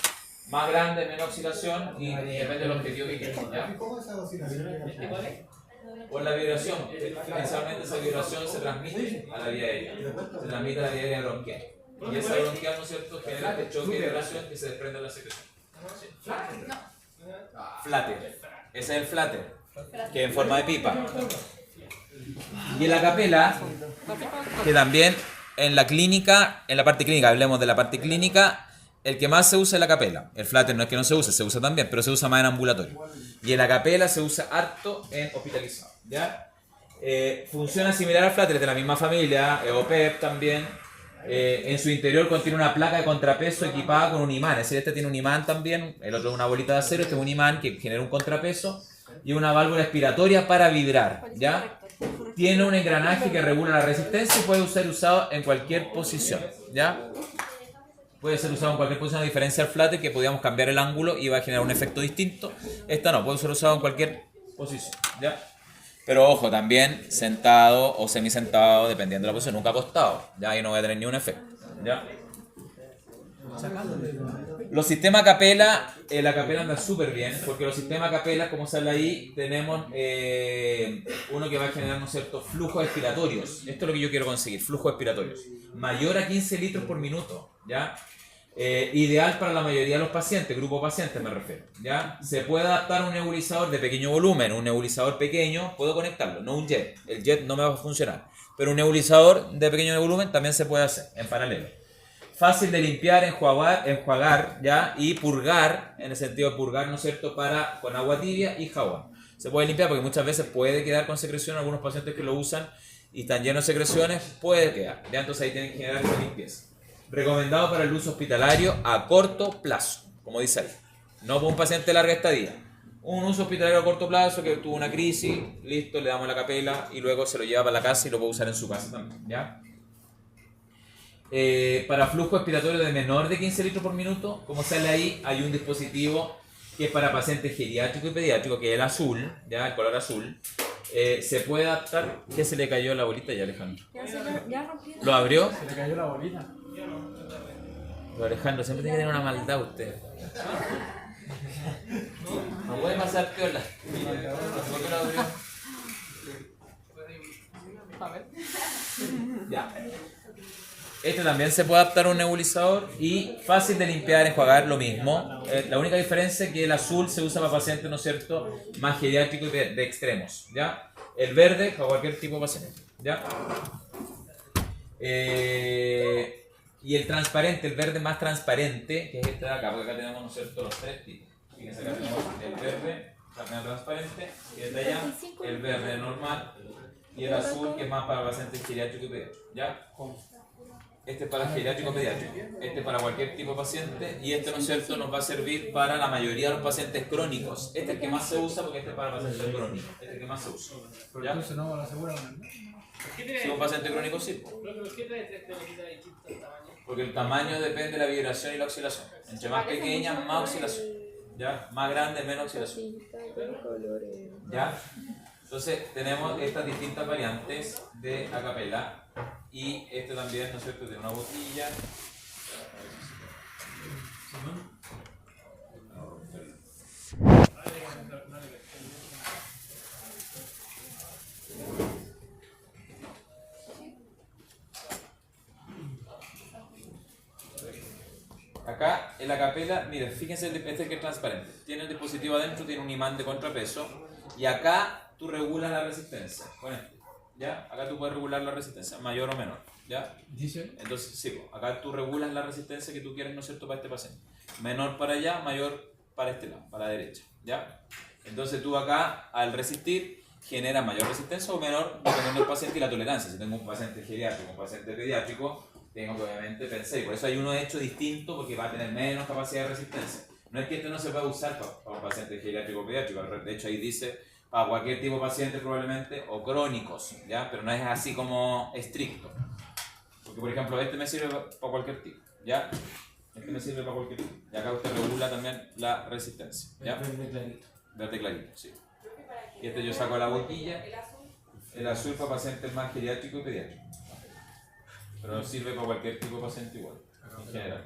Más grande, menos oscilación y depende del objetivo que quieras, ¿ya? ¿Cómo es la oscilación? Por la vibración. Principalmente esa vibración se transmite a la vía aérea. Se transmite a la vía aérea bronquial. Y esa bronquial, ¿no es cierto?, genera este choque de vibración que se desprende de la secreción. Sí. Flatter. Ese es el flatter, que es en forma de pipa. Y en la capela, que también en la clínica, en la parte clínica, hablemos de la parte clínica, el que más se usa es la capela. El flatter no es que no se use, se usa también, pero se usa más en ambulatorio. Y en la capela se usa harto en hospitalizado, ¿ya? Funciona similar al flatter, es de la misma familia, EOPEP también. En su interior contiene una placa de contrapeso equipada con un imán. Es decir, este tiene un imán también, el otro es una bolita de acero, este es un imán que genera un contrapeso y una válvula expiratoria para vibrar, ¿ya? Tiene un engranaje que regula la resistencia y puede ser usado en cualquier posición, ¿ya? Puede ser usado en cualquier posición, a diferencia del flatter, que podíamos cambiar el ángulo y va a generar un efecto distinto. Esta no, puede ser usado en cualquier posición, ¿ya? Pero ojo, también sentado o semisentado, dependiendo de la posición, nunca acostado, ¿ya? Ahí no voy a tener ni un efecto, ¿ya? Los sistemas capela, la capela anda súper bien, porque los sistemas capela, como sale ahí, tenemos uno que va a generar, ¿no es cierto?, flujos expiratorios. Esto es lo que yo quiero conseguir, flujos expiratorios. Mayor a 15 litros por minuto, ¿ya? Ideal para la mayoría de los pacientes, grupo pacientes me refiero, ¿ya? Se puede adaptar a un nebulizador de pequeño volumen, un nebulizador pequeño, puedo conectarlo, no un jet, el jet no me va a funcionar, pero un nebulizador de pequeño volumen también se puede hacer en paralelo. Fácil de limpiar, enjuagar, ¿ya? Y purgar, en el sentido de purgar, ¿no es cierto?, con agua tibia y jabón. Se puede limpiar porque muchas veces puede quedar con secreción, algunos pacientes que lo usan y están llenos de secreciones, puede quedar, ¿ya? Entonces ahí tienen que generar esa limpieza. Recomendado para el uso hospitalario a corto plazo, como dice ahí. No para un paciente de larga estadía. Un uso hospitalario a corto plazo que tuvo una crisis, listo, le damos la capela y luego se lo lleva para la casa y lo puede usar en su casa también, ¿ya? Para flujo expiratorio de menor de 15 litros por minuto, como sale ahí, hay un dispositivo que es para pacientes geriátricos y pediátricos, que es el azul, ¿ya? El color azul. Se puede adaptar. ¿Qué se le cayó la bolita ya, Alejandro? Ya rompí. ¿Lo abrió? Se le cayó la bolita. Pero Alejandro, siempre tiene que tener una maldad usted. No puede pasar piola. ¿Por qué lo abrió? A ver. Ya. Este también se puede adaptar a un nebulizador y fácil de limpiar, enjuagar, lo mismo. La única diferencia es que el azul se usa para pacientes, ¿no es cierto?, más geriátricos y de extremos, ¿ya? El verde para cualquier tipo de paciente, ¿ya? Y el transparente, el verde más transparente, que es este de acá, porque acá tenemos, ¿no es cierto?, los tres tipos. Fíjense, acá tenemos el verde, también transparente, y el de allá, el verde normal, y el azul, que es más para pacientes geriátricos y pediátricos, ¿ya? Este es para geriátrico pediátrico, este es para cualquier tipo de paciente y este, ¿no es cierto?, nos va a servir para la mayoría de los pacientes crónicos. Este es el que más se usa porque este es para pacientes crónicos, este es el que más se usa. ¿Ya? Entonces no lo aseguran. Si un paciente crónico sí. ¿Por qué trae tres pelotitas de distintos tamaños? Porque el tamaño depende de la vibración y la oscilación. Entre más pequeña, más oscilación. ¿Ya? Más grande, menos oscilación. ¿Ya? Entonces tenemos estas distintas variantes de acapela. Y este también, ¿no es cierto?, tiene una botella. Acá en la capela, miren, fíjense, este que es transparente. Tiene el dispositivo adentro, tiene un imán de contrapeso. Y acá tú regulas la resistencia con este. ¿Ya? Acá tú puedes regular la resistencia, mayor o menor, ¿ya? Entonces, sí, acá tú regulas la resistencia que tú quieres, ¿no es cierto?, para este paciente. Menor para allá, mayor para este lado, para la derecha, ¿ya? Entonces tú acá, al resistir, genera mayor resistencia o menor, dependiendo del paciente y la tolerancia. Si tengo un paciente geriátrico, un paciente pediátrico, tengo que obviamente pensar, y por eso hay uno hecho distinto, porque va a tener menos capacidad de resistencia. No es que este no se pueda usar para un paciente geriátrico o pediátrico, de hecho ahí dice para cualquier tipo de paciente probablemente, o crónicos, ¿ya? Pero no es así como estricto. Porque, por ejemplo, este me sirve para cualquier tipo, ¿ya? Este me sirve para cualquier tipo. Y acá usted regula también la resistencia, ¿ya? Verde clarito. Verde clarito, sí. Y este yo saco la boquilla. El azul para pacientes más geriátricos y pediátricos. Pero sirve para cualquier tipo de paciente igual, en general.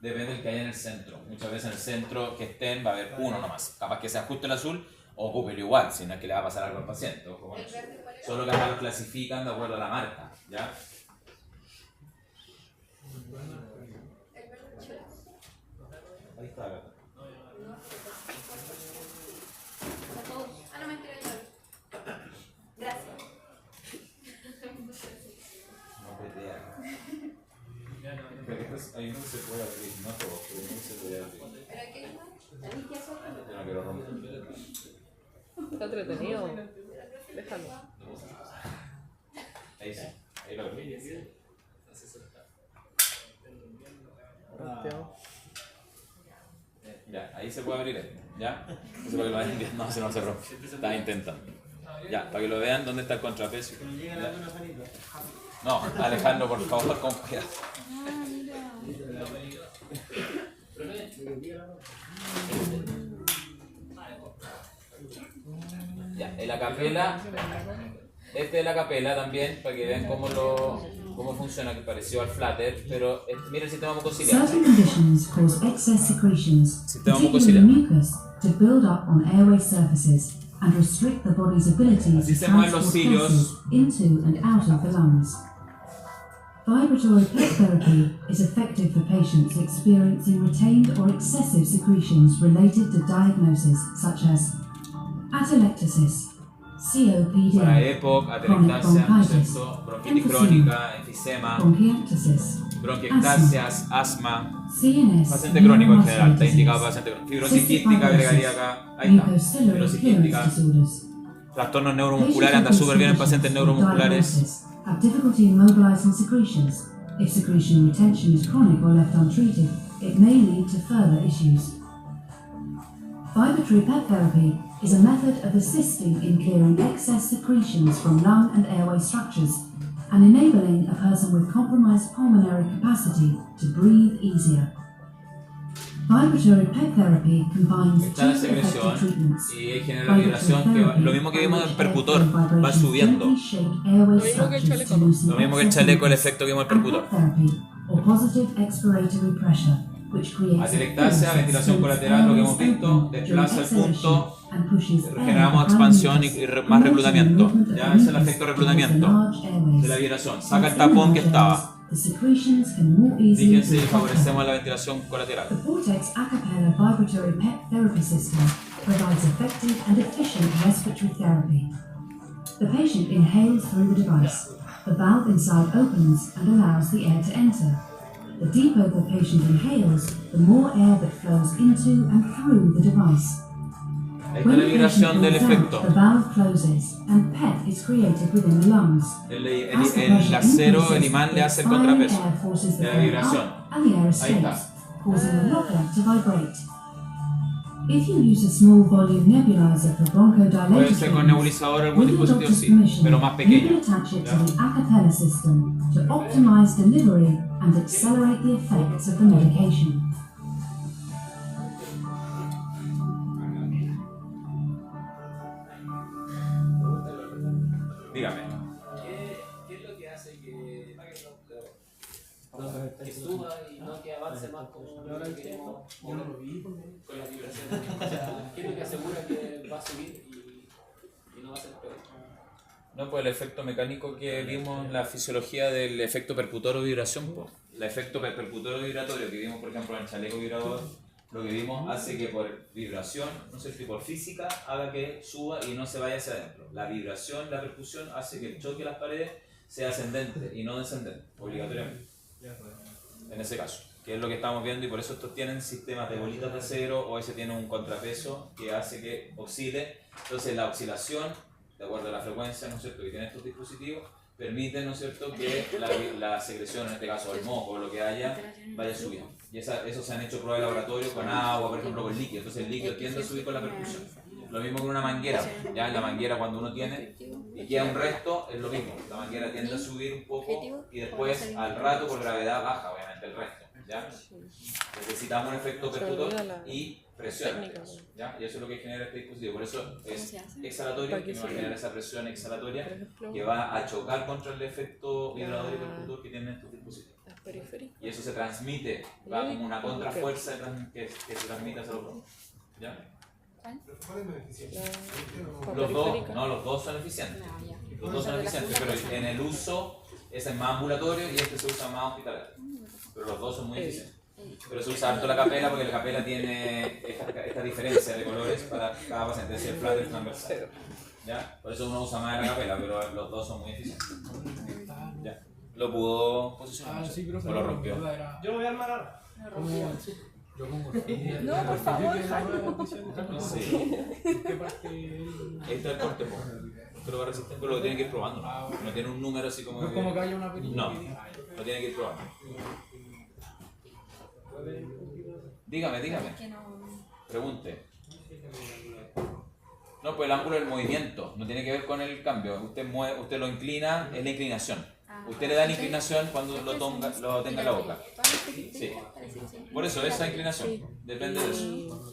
Depende del que haya en el centro. Muchas veces en el centro que estén va a haber uno nomás. Capaz que sea justo el azul, Ocúpelo igual, si no es que le va a pasar algo al paciente. Ojo con eso. Solo que acá lo clasifican de acuerdo a la marca, ¿ya? Ahí está, acá. Ah, no, mentira, yo. Gracias. No petea. Pero ahí no se puede abrir, no todo, pero no se puede abrir. ¿Pero qué es más? ¿Tenéis que hacer? Yo no quiero romper. Está entretenido. Déjalo. Ahí sí, ahí lo abrí. Ya, ahí se puede abrir esto, ¿ya? Eso para que lo vean, no, se no se rompe. Estaba intentando. Ya, para que lo vean dónde está el contrapeso. Que no llega la buena manita. No, Alejandro, por favor, con cuidado. Ya, el acapela. Este es la capela también, para que vean cómo funciona, que pareció al flutter, pero mira el sistema mucociliar. Certain conditions cause excess secretions, Sistema particularly mucociliar. mucus, to build up on airway surfaces and restrict the body's ability Así to se mueven los transport cilios. gases into and out of the lungs. Vibratory PET therapy is effective for patients experiencing retained or excessive secretions related to diagnosis such as atelectasis, COPD, Para EPOC, atelectasia, ¿no es cierto? Bronquitis crónica, enfisema, bronchiectasis, bronquiectasias, asma, CNS, paciente crónico en general, está neuromuscular indicado disease, paciente crónico. Fibrosis quística, agregaría acá, ahí está, mucociliary fibrosis clearance quística, disorders. trastornos neuromusculares, anda súper bien en pacientes neuromusculares. Have difficulty in mobilizing secretions. If secretion retention is chronic or left untreated, it may lead to further issues. Vibratory PET therapy is a method of assisting in clearing excess secretions from lung and airway structures and enabling a person with compromised pulmonary capacity to breathe easier. Vibratory PET therapy combines Está la two effective secreción treatments. y genera vibración, que lo mismo que vimos en percutor, va subiendo. Lo mismo que el chaleco, ¿no? Lo mismo que el chaleco, el efecto que vimos en percutor. Atelectasia, ventilación colateral, lo que hemos visto, desplaza el punto, generamos expansión y más reclutamiento. Ya, ese es el efecto de reclutamiento de la vibración. Saca el tapón que estaba. Fíjense y favorecemos la ventilación colateral. The Vortex Acapella Vibratory PET Therapy System provides effective and efficient respiratory therapy. The patient inhales through the device. The valve inside opens and allows the air to enter. The deeper the patient inhales, the more air that flows into and through the device. Ahí está la vibración del efecto. The valve closes and PET is created within the lungs. El acero, el imán le hace el contrapeso de la vibración. Ahí está. Causing the locker to vibrate. If you use a small volume nebulizer for bronchodilator Puede ser con nebulizador o algún dispositivo sí, pero más you pequeño. can attach it ¿Ya? to the Acapella system to optimize delivery and accelerate the effects of the medication. Dígame. ¿Qué es lo que hace que suba y no que avance más como queremos con las vibraciones? O sea, ¿qué es lo que asegura que va a subir y no va a ser peor? No, pues el efecto mecánico que vimos en la fisiología del efecto percutor vibración, pues. El efecto percutor vibratorio que vimos, por ejemplo, en el chaleco vibrador, lo que vimos hace que por vibración, no sé si por física, haga que suba y no se vaya hacia adentro. La vibración, la percusión hace que el choque de las paredes sea ascendente y no descendente, obligatoriamente. En ese caso, que es lo que estamos viendo, y por eso estos tienen sistemas de bolitas de acero o ese tiene un contrapeso que hace que oscile. Entonces la oscilación, de acuerdo a la frecuencia, ¿no es cierto?, que tienen estos dispositivos, permite, ¿no es cierto?, que la secreción, en este caso el moco o lo que haya, vaya subiendo. Y eso se han hecho pruebas de laboratorio con agua, por ejemplo, con líquido. Entonces el líquido tiende a subir con la percusión. Lo mismo con una manguera. Ya en la manguera, cuando uno tiene y queda un resto, es lo mismo. La manguera tiende a subir un poco y después al rato por gravedad baja, obviamente, el resto. ¿Ya? Necesitamos un efecto percutor y presión. ¿Ya? Y eso es lo que genera este dispositivo. Por eso es exhalatorio, que me va a generar esa presión exhalatoria que va a chocar contra el efecto vibrador y percutor que tienen estos dispositivos. Y eso se transmite, va como una contrafuerza que se transmite hacia los bronquios. ¿Ya? Los dos, no, los dos son eficientes. No, ya. Los dos son eficientes, pero en el uso ese es más ambulatorio y este se usa más hospitalario. Pero los dos son muy eficientes. Pero se usa harto la capela porque la capela tiene esta diferencia de colores para cada paciente, es decir, el flutter transversal. ¿Ya? Por eso uno usa más la capela, pero los dos son muy eficientes. ¿Ya? ¿Lo pudo posicionar? Sí, pero ¿O lo rompió? Yo lo voy a armar ahora. Yo pongo No, por favor, Sí. Ahí está el corte, po. Esto lo va a resistir, pero lo tiene que ir probando. No tiene un número así como. No es como que haya una película. No, lo tiene que ir probando. Dígame. que no. Pregunte. No, pues el ángulo del movimiento no tiene que ver con el cambio. Usted lo inclina, es la inclinación. Usted le da la inclinación cuando lo tenga en la boca. Sí. Por eso, esa inclinación. Depende de eso.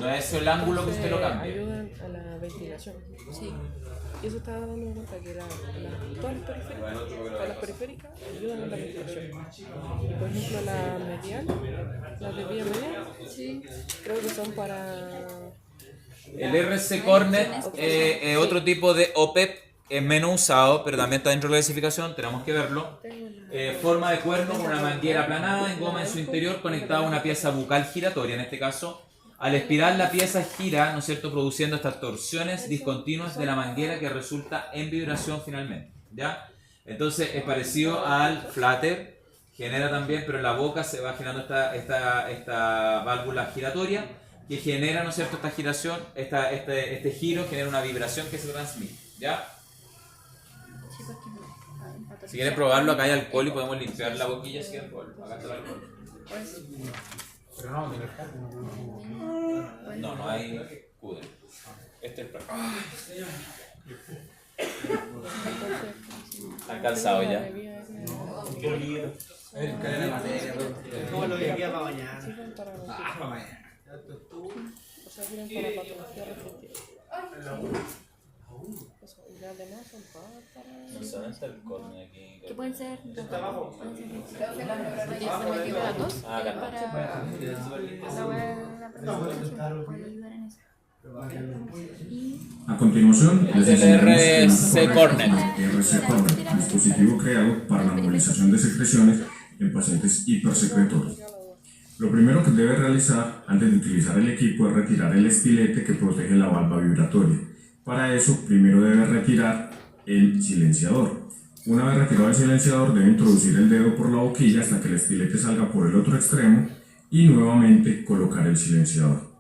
No es el ángulo que usted lo cambie. Ayudan a la ventilación. Sí. Y eso estaba dando cuenta que todas las periféricas ayudan a la ventilación. Y por ejemplo la medial, las de vía medial, sí, creo que son para... El RC Cornet es otro tipo de OPEP, es menos usado, pero también está dentro de la clasificación, tenemos que verlo. Forma de cuerno con una manguera aplanada en goma en su interior conectada a una pieza bucal giratoria, en este caso. Al expirar la pieza gira, ¿no es cierto?, produciendo estas torsiones discontinuas de la manguera que resulta en vibración finalmente, ¿ya? Entonces es parecido al flutter, genera también, pero en la boca se va generando esta válvula giratoria que genera, ¿no es cierto?, esta giración, este giro genera una vibración que se transmite, ¿ya? Si quieren probarlo, acá hay alcohol y podemos limpiar la boquilla si quieren probarlo. Acá está el alcohol. Pero no, de verdad. No hay cude. Este es el plan. ¿Han calzado ya? Qué lindo. ¿Cómo lo que queda para bañar? Para mañana. O sea, sirven para patología respirativa. Eso, y las demás son todas para... No sé dónde está el corne aquí. Que pueden ser. Está abajo. La tos. Ah, acá. Puede ayudar en eso. A continuación, les el enseñaremos RC Cornet. RC Cornet, dispositivo creado para la movilización de secreciones en pacientes hipersecretorios. Lo primero que debe realizar antes de utilizar el equipo es retirar el estilete que protege la valva vibratoria. Para eso, primero debe retirar el silenciador. Una vez retirado el silenciador, debe introducir el dedo por la boquilla hasta que el estilete salga por el otro extremo y nuevamente colocar el silenciador.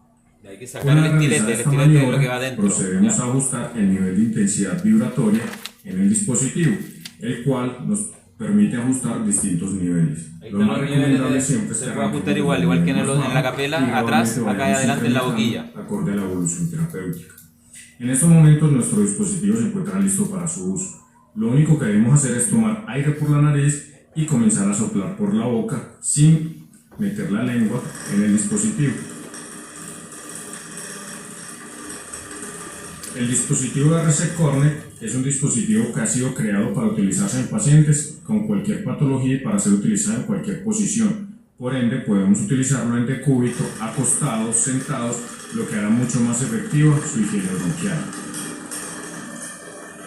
Hay que sacar el estilete es lo que va adentro. Procedemos a ajustar el nivel de intensidad vibratoria en el dispositivo, el cual nos permite ajustar distintos niveles. Lo más recomendable siempre es se puede ajustar igual que en la capela, atrás, acá y adelante en la boquilla. Acorde a la evolución terapéutica. En estos momentos nuestro dispositivo se encuentra listo para su uso. Lo único que debemos hacer es tomar aire por la nariz y comenzar a soplar por la boca sin meter la lengua en el dispositivo. El dispositivo RC Cornet es un dispositivo que ha sido creado para utilizarse en pacientes con cualquier patología y para ser utilizado en cualquier posición. Por ende, podemos utilizarlo en decúbito, acostados, sentados, lo que hará mucho más efectiva su higiene bronquial.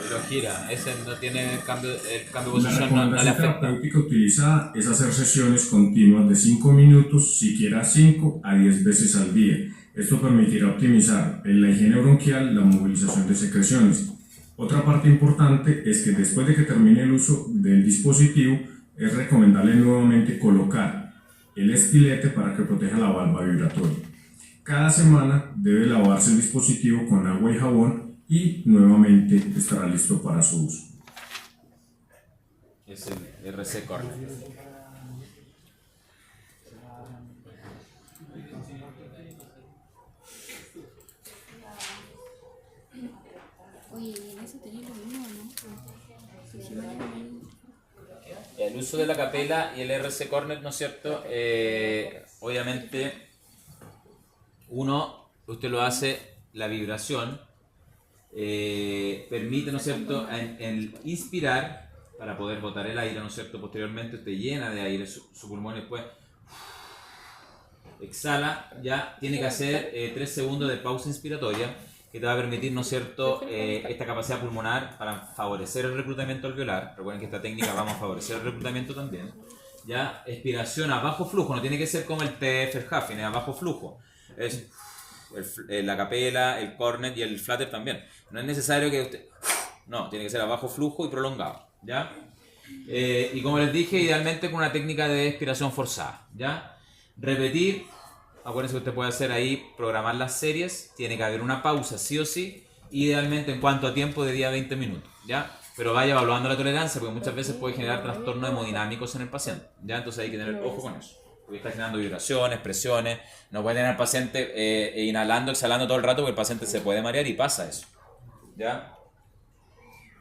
Lo gira, ese no tiene cambio de La posición, no le recomendación afecta. terapéutica utilizada es hacer sesiones continuas de 5 minutos, siquiera 5 a 10 veces al día. Esto permitirá optimizar en la higiene bronquial la movilización de secreciones. Otra parte importante es que después de que termine el uso del dispositivo, es recomendable nuevamente colocar el estilete para que proteja la valva vibratoria. Cada semana debe lavarse el dispositivo con agua y jabón y nuevamente estará listo para su uso. Es el RC Cornet. Oye, ¿y en eso tenéis lo mismo o no? Si mañana El uso de la capela y el RC Cornet, ¿no es cierto? Obviamente, usted lo hace, la vibración permite, ¿no es cierto?, en inspirar para poder botar el aire, ¿no es cierto? Posteriormente usted llena de aire su pulmón y después exhala, ya tiene que hacer 3 segundos de pausa inspiratoria que te va a permitir, ¿no es cierto?, esta capacidad pulmonar para favorecer el reclutamiento alveolar. Recuerden que esta técnica vamos a favorecer el reclutamiento también. Ya, expiración a bajo flujo, no tiene que ser como el T. Verhaffen, es a bajo flujo. Es la capela, el cornet y el flutter también. No es necesario que usted... No, tiene que ser a bajo flujo y prolongado, ¿ya? Y como les dije, idealmente con una técnica de expiración forzada, ¿ya? Repetir, acuérdense que usted puede hacer ahí, programar las series, tiene que haber una pausa sí o sí, idealmente en cuanto a tiempo de día 20 minutos, ¿ya? Pero vaya evaluando la tolerancia porque muchas veces puede generar trastornos hemodinámicos en el paciente, ¿ya? Entonces hay que tener ojo con eso, porque está generando vibraciones, presiones, no puede tener al paciente inhalando, exhalando todo el rato porque el paciente se puede marear y pasa eso, ¿ya?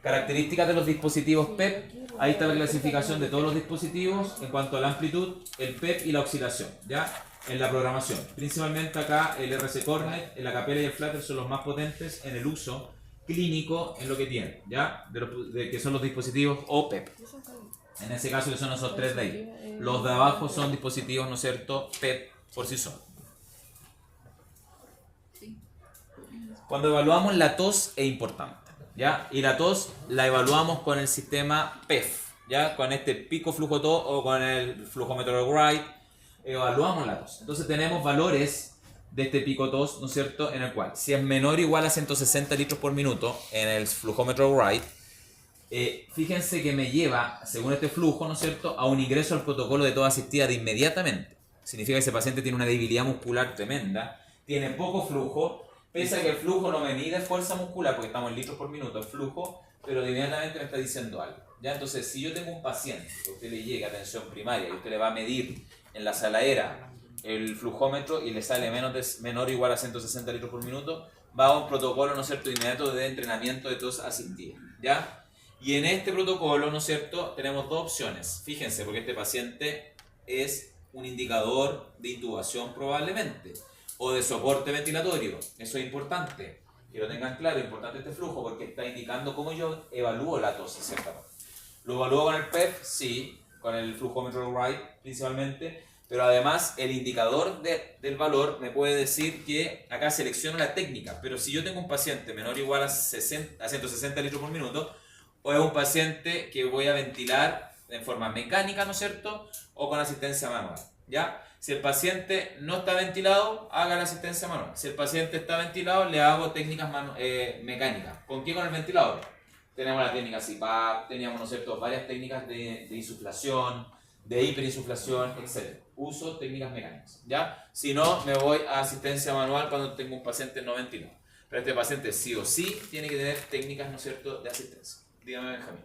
Características de los dispositivos PEP. Ahí está la clasificación de todos los dispositivos en cuanto a la amplitud, el PEP y la oscilación, ¿ya? En la programación. Principalmente acá el RC Cornet, el Acapella y el Flutter son los más potentes en el uso clínico en lo que tienen, ¿ya? Que son los dispositivos OPEP. En ese caso que son esos 3 de ahí. Los de abajo son dispositivos, ¿no es cierto?, PEP por sí solos. Cuando evaluamos la tos es importante, ¿ya? Y la tos la evaluamos con el sistema PEF, ¿ya? Con este pico flujo tos o con el flujómetro Wright, evaluamos la tos. Entonces tenemos valores de este pico tos, ¿no es cierto?, en el cual si es menor o igual a 160 litros por minuto en el flujómetro Wright, fíjense que me lleva, según este flujo, ¿no es cierto?, a un ingreso al protocolo de tos asistida de inmediatamente. Significa que ese paciente tiene una debilidad muscular tremenda, tiene poco flujo, pese a que el flujo no me mide fuerza muscular, porque estamos en litros por minuto, el flujo, pero inmediatamente me está diciendo algo, ¿ya? Entonces, si yo tengo un paciente que a usted le llega atención primaria y usted le va a medir en la saladera el flujómetro y le sale menor o igual a 160 litros por minuto, va a un protocolo, ¿no es cierto?, inmediato de entrenamiento de tos asistida, ¿ya? Y en este protocolo, ¿no es cierto?, tenemos dos opciones. Fíjense, porque este paciente es un indicador de intubación probablemente, o de soporte ventilatorio. Eso es importante, que lo tengan claro, es importante este flujo, porque está indicando cómo yo evalúo la tos en cierta parte. Lo evalúo con el PEF, sí, con el flujómetro Wright principalmente, pero además el indicador del valor me puede decir que acá selecciono la técnica, pero si yo tengo un paciente menor o igual a 160 litros por minuto, o es un paciente que voy a ventilar en forma mecánica, ¿no es cierto?, o con asistencia manual, ¿ya? Si el paciente no está ventilado, haga la asistencia manual. Si el paciente está ventilado, le hago técnicas mecánicas. ¿Con qué? Con el ventilador. Tenemos la técnica CPAP, teníamos, ¿no es cierto?, varias técnicas de insuflación, de hiperinsuflación, etc. Uso técnicas mecánicas, ¿ya? Si no, me voy a asistencia manual cuando tengo un paciente no ventilado. Pero este paciente sí o sí tiene que tener técnicas, ¿no es cierto?, de asistencia. Dígame, Benjamín.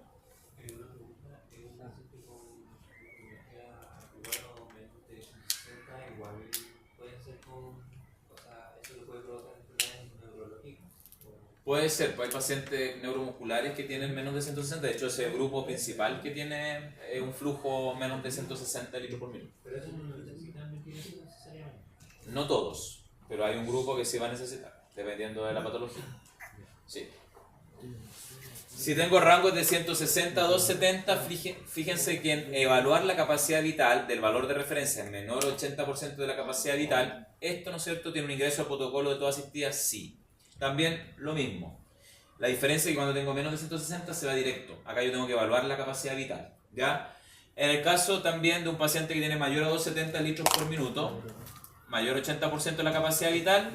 Puede ser, pues hay pacientes neuromusculares que tienen menos de 160, de hecho ese grupo principal que tiene un flujo menos de 160 litros por minuto. Pero eso no necesariamente. No todos, pero hay un grupo que sí va a necesitar, dependiendo de la patología. Sí. Si tengo rangos de 160 a 270, fíjense que en evaluar la capacidad vital del valor de referencia en menor 80% de la capacidad vital, esto, ¿no es cierto?, tiene un ingreso al protocolo de tos asistida, sí. También lo mismo. La diferencia es que cuando tengo menos de 160 se va directo. Acá yo tengo que evaluar la capacidad vital, ¿ya? En el caso también de un paciente que tiene mayor a 270 litros por minuto, mayor 80% de la capacidad vital,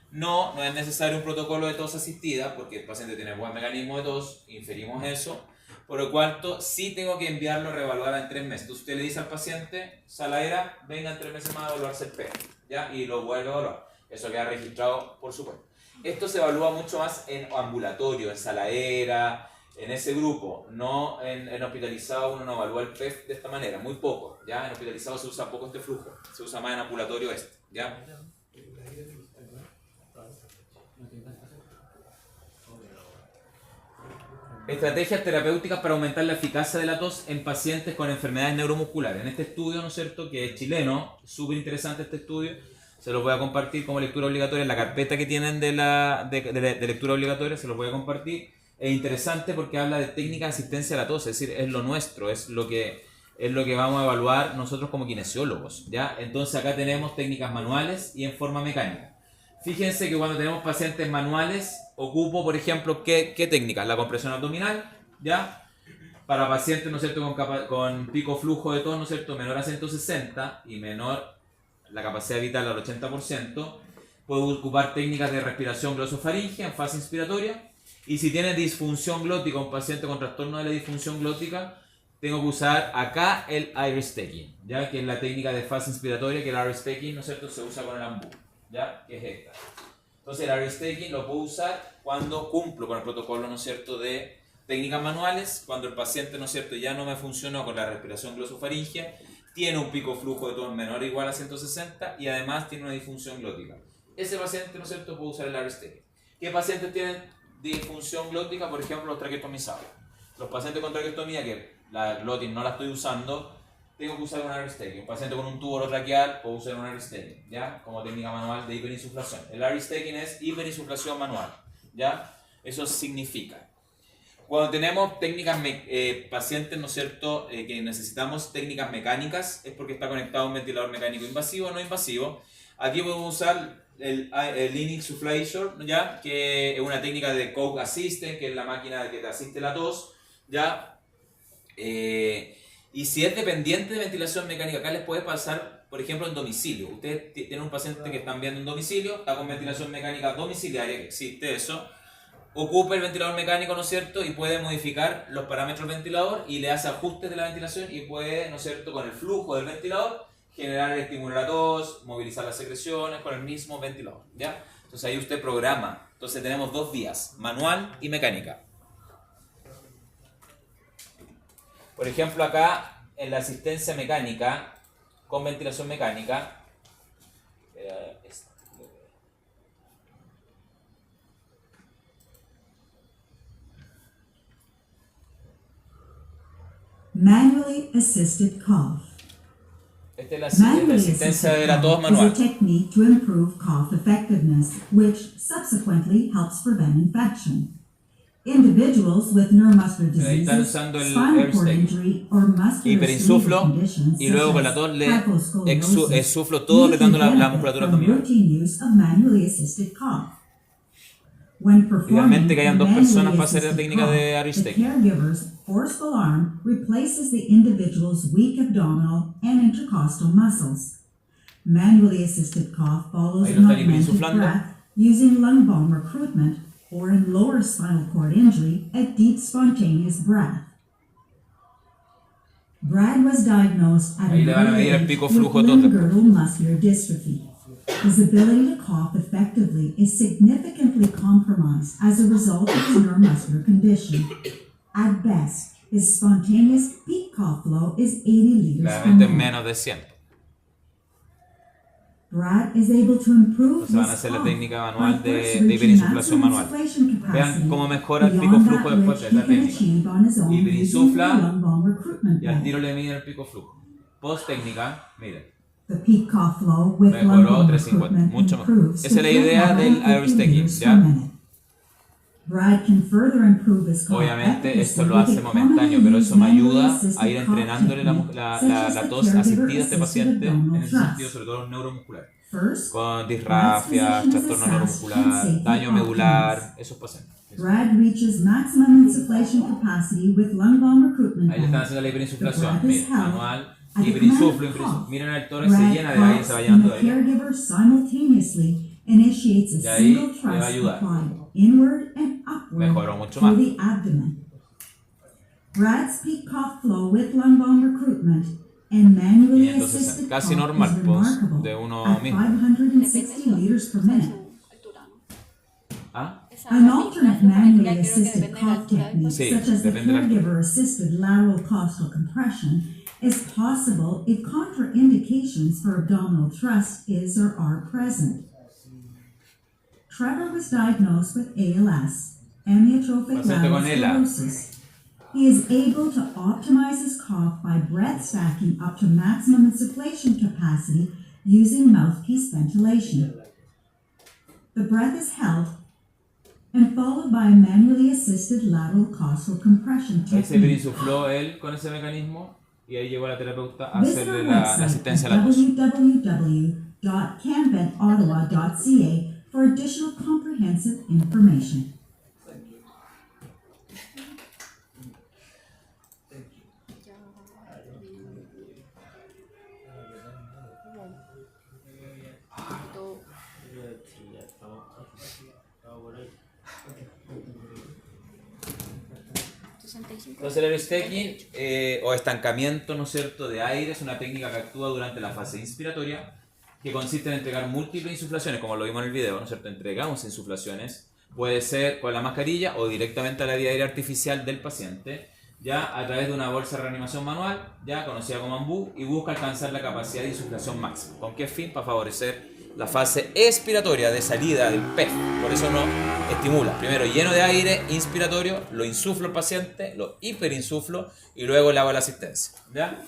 no es necesario un protocolo de tos asistida, porque el paciente tiene buen mecanismo de tos, inferimos eso, por lo cual sí tengo que enviarlo a reevaluar en 3 meses. Entonces usted le dice al paciente, saladera, venga en 3 meses más a evaluarse el PEF, ¿ya? Y lo vuelve a evaluar. Eso queda registrado, por supuesto. Esto se evalúa mucho más en ambulatorio, en saladera, en ese grupo. No en hospitalizado uno no evalúa el PEF de esta manera, muy poco, ¿ya? En hospitalizado se usa poco este flujo, se usa más en ambulatorio ¿ya? Estrategias terapéuticas para aumentar la eficacia de la tos en pacientes con enfermedades neuromusculares. En este estudio, ¿no es cierto?, que es chileno, súper interesante este estudio, se los voy a compartir como lectura obligatoria en la carpeta que tienen de lectura obligatoria, se los voy a compartir. Es interesante porque habla de técnicas de asistencia a la tos, es decir, es lo nuestro, es lo que es lo que vamos a evaluar nosotros como kinesiólogos, ¿ya? Entonces acá tenemos técnicas manuales y en forma mecánica. Fíjense que cuando tenemos pacientes manuales, ocupo, por ejemplo, ¿qué técnica? La compresión abdominal, ¿ya? Para pacientes, ¿no es cierto?, con pico flujo de tos, ¿no es cierto?, menor a 160 y menor la capacidad vital al 80%, puedo ocupar técnicas de respiración glosofaríngea en fase inspiratoria. Y si tiene disfunción glótica, un paciente con trastorno de la disfunción glótica, tengo que usar acá el iris taking, ¿ya? Que es la técnica de fase inspiratoria, que el iris taking, ¿no es cierto?, se usa con el AMBU, ¿ya? Que es esta. Entonces el iris taking lo puedo usar cuando cumplo con el protocolo, ¿no es cierto?, de técnicas manuales, cuando el paciente, ¿no es cierto?, ya no me funcionó con la respiración glosofaríngea, tiene un pico flujo de tos menor o igual a 160 y además tiene una disfunción glótica. Ese paciente, ¿no es cierto?, puede usar el iris taking. ¿Qué pacientes tienen disfunción glótica? Por ejemplo, los traqueotomizados. Los pacientes con traqueostomía, que la glotis no la estoy usando, tengo que usar un iris taking. Un paciente con un tubo orotraqueal, puedo usar un iris taking, ¿ya? Como técnica manual de hiperinsuflación. El iris taking es hiperinsuflación manual, ¿ya? Eso significa. Cuando tenemos técnicas, pacientes, ¿no es cierto?, que necesitamos técnicas mecánicas, es porque está conectado a un ventilador mecánico invasivo o no invasivo. Aquí podemos usar el lean insufflation, ¿ya?, que es una técnica de Coke Assistant, que es la máquina que te asiste la tos, ¿ya? Y si es dependiente de ventilación mecánica, acá les puede pasar, por ejemplo, en domicilio. Ustedes tienen un paciente que están viendo en domicilio, está con ventilación mecánica domiciliaria, que existe eso. Ocupa el ventilador mecánico, ¿no es cierto?, y puede modificar los parámetros del ventilador y le hace ajustes de la ventilación y puede, ¿no es cierto?, con el flujo del ventilador generar, estimular la tos, movilizar las secreciones con el mismo ventilador, ¿ya? Entonces ahí usted programa. Entonces tenemos dos vías, manual y mecánica. Por ejemplo, acá en la asistencia mecánica, con ventilación mecánica, Manually assisted cough. esta es la asistencia de la tos manual. Is a technique to improve cough effectiveness, which subsequently helps prevent infection. Individuals with neuromuscular Ahí están diseases, usando el spinal cord AirStay. injury, or muscular Hiperinsuflo conditions y luego such con la as tos le hyposcoliosis exuflo todo apretando la musculatura from abdominal. routine use of manually assisted cough. When performing Idealmente que hayan dos manually personas para hacer la assisted técnica de cough, Irish the taking. caregiver's forceful arm replaces the individual's weak abdominal and intercostal muscles. Manually assisted cough follows Ahí an lo están augmented hiperinsuflando. breath using lung volume recruitment, or in lower spinal cord injury, a deep spontaneous breath. Brad was diagnosed at Ahí an le van a early medir el age pico with flujo de tos después. limb-girdle muscular dystrophy. His ability to cough effectively is significantly compromised as a result of his neuromuscular condition. At best, his spontaneous peak cough flow is 80 liters per Claramente en minute. menos de 100. Brad is able to improve Entonces van a his hacer la cough técnica by manual first de reaching hiperinsuflación maximum manual. insufflation Vean capacity cómo mejora el pico beyond flujo that después de which la he can técnica. achieve on his own using the Hiperinsufla lung volume recruitment y al method. tiro le miden el pico flujo. Post técnica, miren, The peak cough flow with lung mejoró volume 350, recruitment mucho mejor. improves Esa es la to idea del 350 Irish taking, liters ¿ya? per minute. Brad can further improve his cough Obviamente efficacy esto lo with hace the momentáneo, commonly pero used eso me manually ayuda a assisted ir cough entrenándole technique, such as la the tos caregiver asistida a este assisted paciente en abdominal ese thrust. sentido, sobre todo neuromuscular. First, Con disrafia, Brad's trastorno physician is assessed neuromuscular, and daño safety medular, outcomes. esos pacientes. Brad reaches maximum insufflation capacity with lung volume recruitment Ahí le están method. haciendo la hiperinsuflación, The breath is miren, held manual, at the hiperinsuflo, command of hiperinsuflo. cough. Miren el tórax se Brad llena de aire, se coughs va and llenando the de aire. caregiver simultaneously initiates a Y ahí single le va a thrust ayudar. applied inward and upward Mejoró mucho through más. the abdomen. Brad's peak cough flow with lung volume recruitment and manually 560, assisted casi cough normal, is pues, remarkable de uno at mismo. 560 liters per minute. ¿Ah? An alternate manually assisted cough technique, Sí, such as the depende de la altura. caregiver-assisted lateral costal compression, is possible if contraindications for abdominal thrust is or are present. Trevor was diagnosed with ALS, amyotrophic Paciente lateral con ELA. sclerosis. He is able to optimize his cough by breath stacking up to maximum insufflation capacity using mouthpiece ventilation. The breath is held and followed by a manually assisted lateral costal compression Ahí se technique. hiperinsufló él con ese mecanismo y ahí llegó la terapeuta a Visit hacerle our la website asistencia at a la tos. www.canventottawa.ca for additional comprehensive information. Todo. Sí, ya estamos por ahí. 65. Entonces el aerostaking o estancamiento, ¿no es cierto?, de aire es una técnica que actúa durante la fase inspiratoria, que consiste en entregar múltiples insuflaciones, como lo vimos en el video, ¿no es cierto? Entregamos insuflaciones, puede ser con la mascarilla o directamente a la vía aérea artificial del paciente, ya a través de una bolsa de reanimación manual, ya conocida como AMBU, y busca alcanzar la capacidad de insuflación máxima. ¿Con qué fin? Para favorecer la fase expiratoria de salida del PEF. Por eso no estimula. Primero lleno de aire inspiratorio, lo insuflo al paciente, lo hiperinsuflo y luego le hago la asistencia. ¿Ya?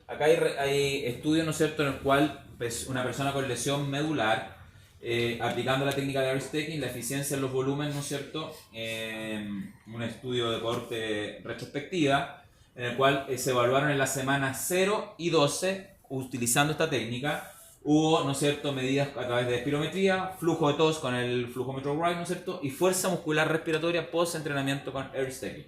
Acá hay estudios, ¿no es cierto?, en el cual una persona con lesión medular, aplicando la técnica de aerostaking, la eficiencia en los volúmenes, ¿no es cierto?, un estudio de corte retrospectiva, en el cual se evaluaron en las semanas 0 y 12, utilizando esta técnica. Hubo, ¿no es cierto?, medidas a través de espirometría, flujo de tos con el flujómetro Wright, ¿no es cierto?, y fuerza muscular respiratoria post-entrenamiento con aerostaking.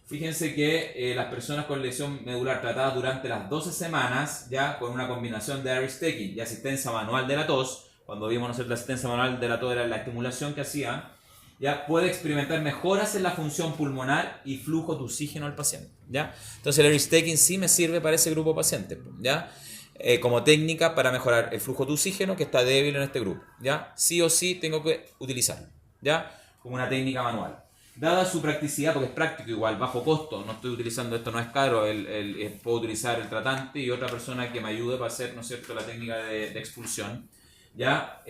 Fíjense que las personas con lesión medular tratadas durante las 12 semanas, ya con una combinación de aerostaking y asistencia manual de la tos, cuando vimos, ¿no es cierto?, la asistencia manual de la tos era la estimulación que hacían, ya puede experimentar mejoras en la función pulmonar y flujo de oxígeno al paciente, ¿ya? Entonces el aerostaking sí me sirve para ese grupo de pacientes, ¿ya? Como técnica para mejorar el flujo de oxígeno que está débil en este grupo, ¿ya? Sí o sí tengo que utilizarlo, ¿ya? Como una técnica manual. Dada su practicidad, porque es práctico igual, bajo costo, no estoy utilizando esto, no es caro, puedo utilizar el tratante y otra persona que me ayude para hacer, ¿no es cierto?, la técnica de expulsión, ¿ya?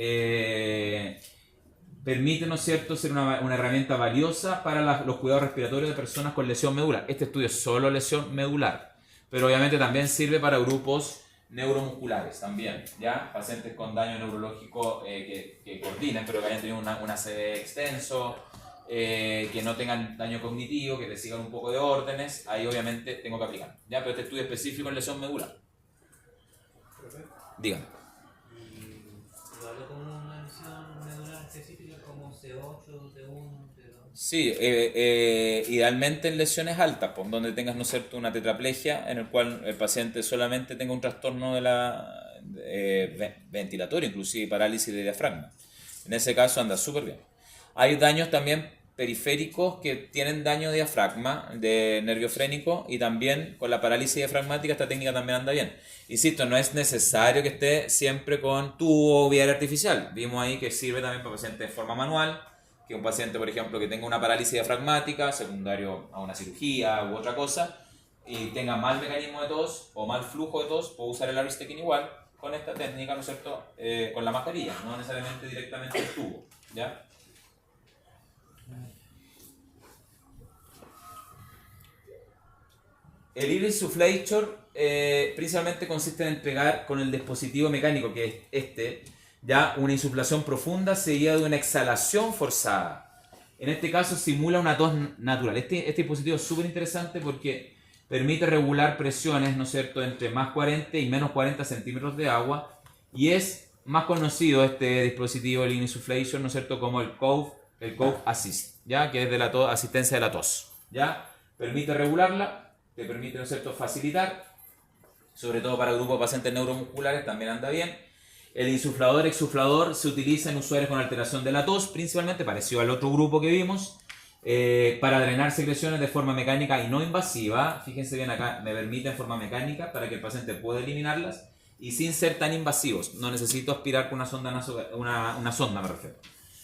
Permite, ¿no es cierto?, ser una herramienta valiosa para los cuidados respiratorios de personas con lesión medular. Este estudio es solo lesión medular, pero obviamente también sirve para grupos neuromusculares también, ¿ya? Pacientes con daño neurológico que coordinen, pero que hayan tenido un ACV extenso, que no tengan daño cognitivo, que le sigan un poco de órdenes, ahí obviamente tengo que aplicar, ¿ya? Pero este estudio específico en lesión medular. Dígame. Sí, idealmente en lesiones altas, pues, donde tengas, ¿no es cierto?, una tetraplegia en el cual el paciente solamente tenga un trastorno de la ventilatorio, inclusive parálisis de diafragma. En ese caso anda súper bien. Hay daños también periféricos que tienen daño de diafragma, de nervio frénico, y también con la parálisis diafragmática esta técnica también anda bien. Insisto, no es necesario que esté siempre con tubo o vía aérea artificial. Vimos ahí que sirve también para pacientes de forma manual, que un paciente, por ejemplo, que tenga una parálisis diafragmática, secundario a una cirugía u otra cosa, y tenga mal mecanismo de tos o mal flujo de tos, puedo usar el aerostaking igual con esta técnica, ¿no es cierto?, con la mascarilla, no necesariamente directamente el tubo, ¿ya? El ear insufflator principalmente consiste en entregar con el dispositivo mecánico, que es ya una insuflación profunda seguida de una exhalación forzada. En este caso simula una tos natural. Este dispositivo es súper interesante porque permite regular presiones, ¿no es cierto?, entre más 40 y menos 40 centímetros de agua, y es más conocido este dispositivo, el ear insufflation, ¿no es cierto?, como el Cough Assist, ¿ya?, que es de la asistencia de la tos, ¿ya? Permite regularla, te permite, ¿no es cierto?, facilitar, sobre todo para grupos de pacientes neuromusculares, también anda bien. El insuflador exsuflador se utiliza en usuarios con alteración de la tos, principalmente parecido al otro grupo que vimos, para drenar secreciones de forma mecánica y no invasiva. Fíjense bien acá, me permite en forma mecánica para que el paciente pueda eliminarlas y sin ser tan invasivos. No necesito aspirar con una sonda, una sonda me refiero.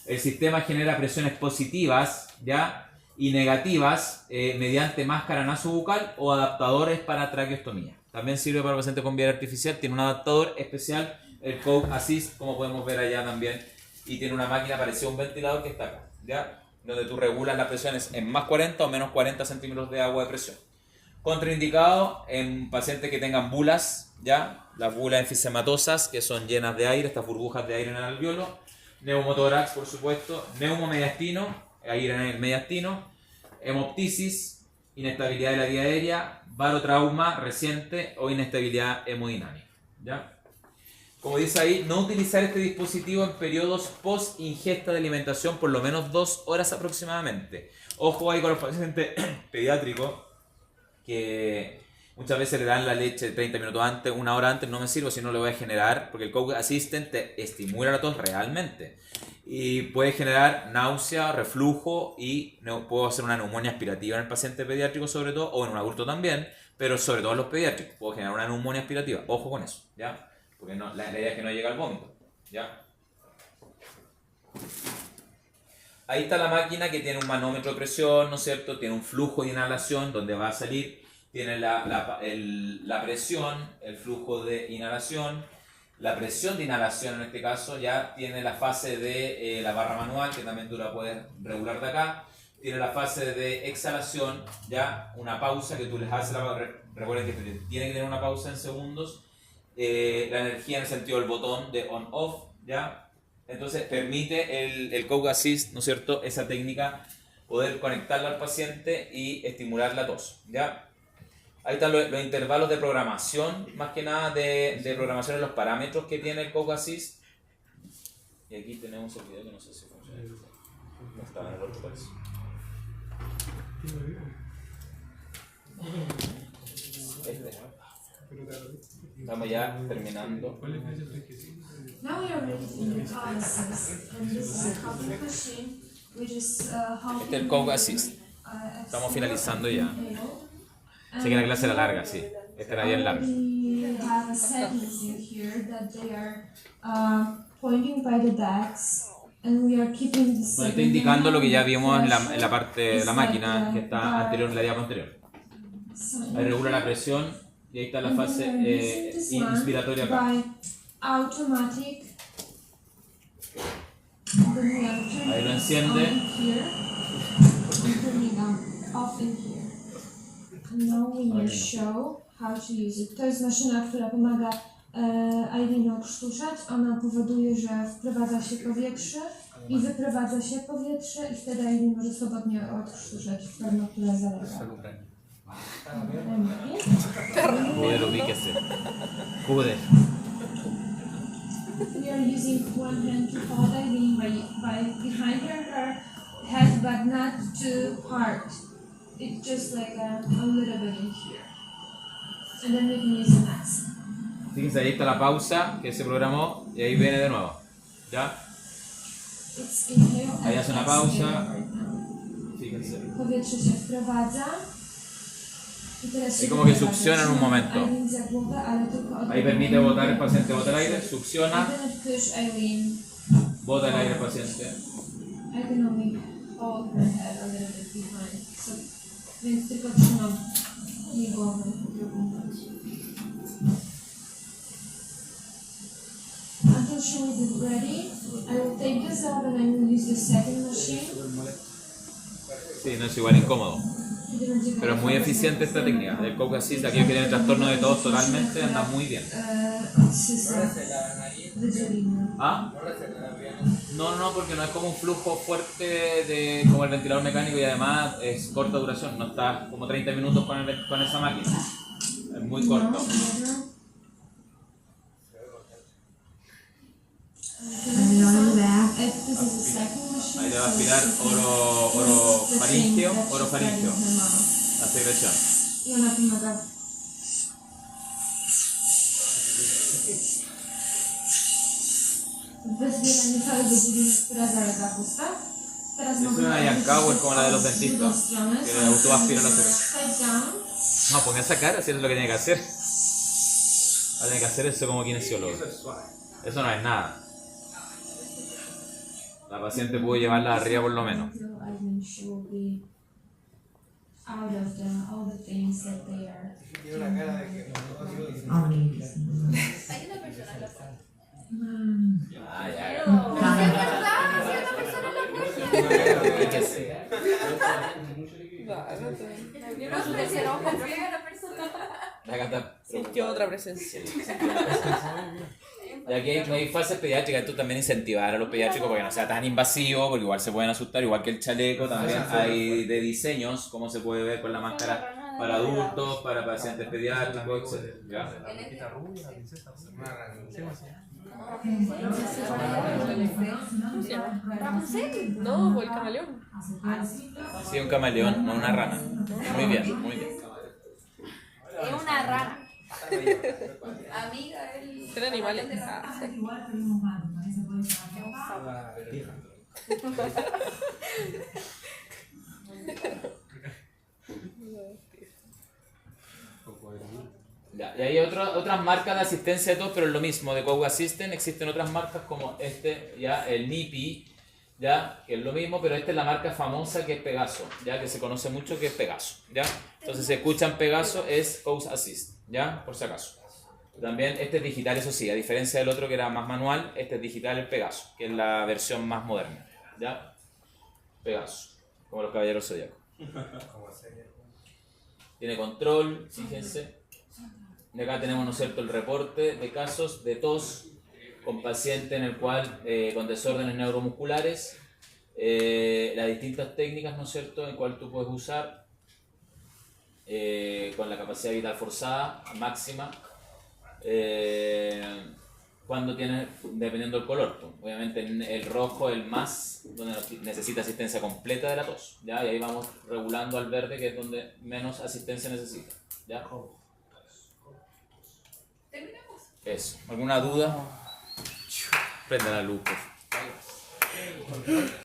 El sistema genera presiones positivas, ¿ya?, y negativas mediante máscara nasobucal o adaptadores para traqueostomía. También sirve para pacientes con vía artificial, tiene un adaptador especial, el Cough Assist, como podemos ver allá también, y tiene una máquina parecida a un ventilador que está acá, ¿ya?, donde tú regulas las presiones en más 40 o menos 40 centímetros de agua de presión. Contraindicado en pacientes que tengan bulas, ¿ya?, las bulas enfisematosas, que son llenas de aire, estas burbujas de aire en el alveolo, neumotórax, por supuesto, neumomediastino, ahí en el mediastino, hemoptisis, inestabilidad de la vía aérea, barotrauma reciente o inestabilidad hemodinámica. ¿Ya? Como dice ahí, no utilizar este dispositivo en periodos post ingesta de alimentación por lo menos 2 horas aproximadamente. Ojo ahí con los pacientes pediátricos que muchas veces le dan la leche 30 minutos antes, 1 hora antes, no me sirve si no le voy a generar, porque el Coke Assistant te estimula la tos realmente y puede generar náusea, reflujo y puedo hacer una neumonía aspirativa en el paciente pediátrico sobre todo, o en un adulto también, pero sobre todo en los pediátricos puedo generar una neumonía aspirativa. Ojo con eso, ¿ya? Porque no, la idea es que no llegue al vómito, ¿ya? Ahí está la máquina que tiene un manómetro de presión, ¿no es cierto? Tiene un flujo de inhalación donde va a salir, tiene la presión, el flujo de inhalación, la presión de inhalación en este caso ya tiene la fase de la barra manual, que también tú la puedes regular de acá, tiene la fase de exhalación, ya una pausa que tú les haces, recuerden que tiene que tener una pausa en segundos, la energía en el sentido del botón de on-off, ¿ya? Entonces permite el Coke Assist, ¿no es cierto?, esa técnica, poder conectarla al paciente y estimular la tos, ¿ya? Ahí están los intervalos de programación, más que nada de programación en los parámetros que tiene el Coke Assist. Y aquí tenemos el video que no sé si funciona. No estaba en el otro, parece. Estamos ya terminando. Now we are ready to do analysis, and this is a coffee machine, which is how Este es el Coke Assist. Estamos finalizando ya. Sé que la clase era larga, sí. Esta era bien larga. We have a settings in here that they are pointing by the DAX, and we are keeping the Bueno, está indicando lo que ya vimos en la parte de la máquina que está anterior en la diapo anterior. Ahí regula la presión y ahí está la fase inspiratoria acá. Automatic. Ahí lo enciende. Off in here. Now we will show how to use it. To jest maszyna, która pomaga Aileen okrztuszać. Ona powoduje, że wprowadza się powietrze i wyprowadza się powietrze i wtedy Aileen może swobodnie odkrztuszać formę, która zalega. Joder, ubíquese. Joder. We are using one hand to hold Aileen by behind her head, but not too hard. It's just like a little bit in here. And then we can use the mask. Fíjense, ahí está la pausa que se programó y ahí viene de nuevo. ¿Ya? It's inhale and Ahí hace una exhale pausa. right now. Fíjense. Powietrze się wprowadza. Y como que succiona en un momento. Ahí permite botar el paciente, bota el aire, succiona, bota el aire el paciente. I can only hold her head a little bit behind. So, więc tylko trzymam jej głowę drugą bardziej. Until she is ready, I will take this out and I will use the second machine. Sí, no es igual incómodo. Pero es muy eficiente esta técnica. El Coke Assist, aquellos que tienen trastorno de tos totalmente, anda muy bien. ¿Ah? No, porque no es como un flujo fuerte como el ventilador mecánico y además es corta duración. No está como 30 minutos con esa máquina. Es muy corto. Ahí le va a aspirar orofaringeo, la secreción. I ona pomaga. Wezbieranie całego budynku, która zalega pusta. Teraz es una Yankauer como la de los dentistas, que autoaspira la secreción. No, ponga esa cara si eso es lo que tiene que hacer. Tiene que hacer eso como kinesiólogo. Eso no es nada. La paciente pudo llevarla arriba por lo menos. Ah, ya. Sintió otra presencia. Y aquí no hay fases pediátricas, esto también incentivar a los pediátricos porque no sea tan invasivo, porque igual se pueden asustar, igual que el chaleco, también hay de diseños, como se puede ver con la máscara para adultos, para pacientes pediátricos, etc. ¿Ya? No, el camaleón. Sí, un camaleón, no una rana. Muy bien, muy bien. Es una rana. Amiga del. Son animales. Ya, y hay otras marcas de asistencia de tos, pero es lo mismo, de Co-Assistant. Existen otras marcas como ya el NIPI, ya, que es lo mismo, pero esta es la marca famosa que es Pegaso, ya, que se conoce mucho, que es Pegaso, ya. Entonces, si escuchan Pegaso, es Co-Assist, ya, por si acaso. También este es digital, eso sí, a diferencia del otro que era más manual, este es digital, el Pegaso, que es la versión más moderna, ya. Pegaso, como los caballeros zodiacos. Tiene control, fíjense. Y acá tenemos, ¿no es cierto?, el reporte de casos de tos con paciente en el cual, con desórdenes neuromusculares, las distintas técnicas, ¿no es cierto?, en cual tú puedes usar con la capacidad vital forzada máxima, cuando tienes, dependiendo del color, pues. Obviamente el rojo es el más, donde necesita asistencia completa de la tos, ¿ya? Y ahí vamos regulando al verde, que es donde menos asistencia necesita, ¿ya? Eso. ¿Alguna duda? Prenda la luz, por favor.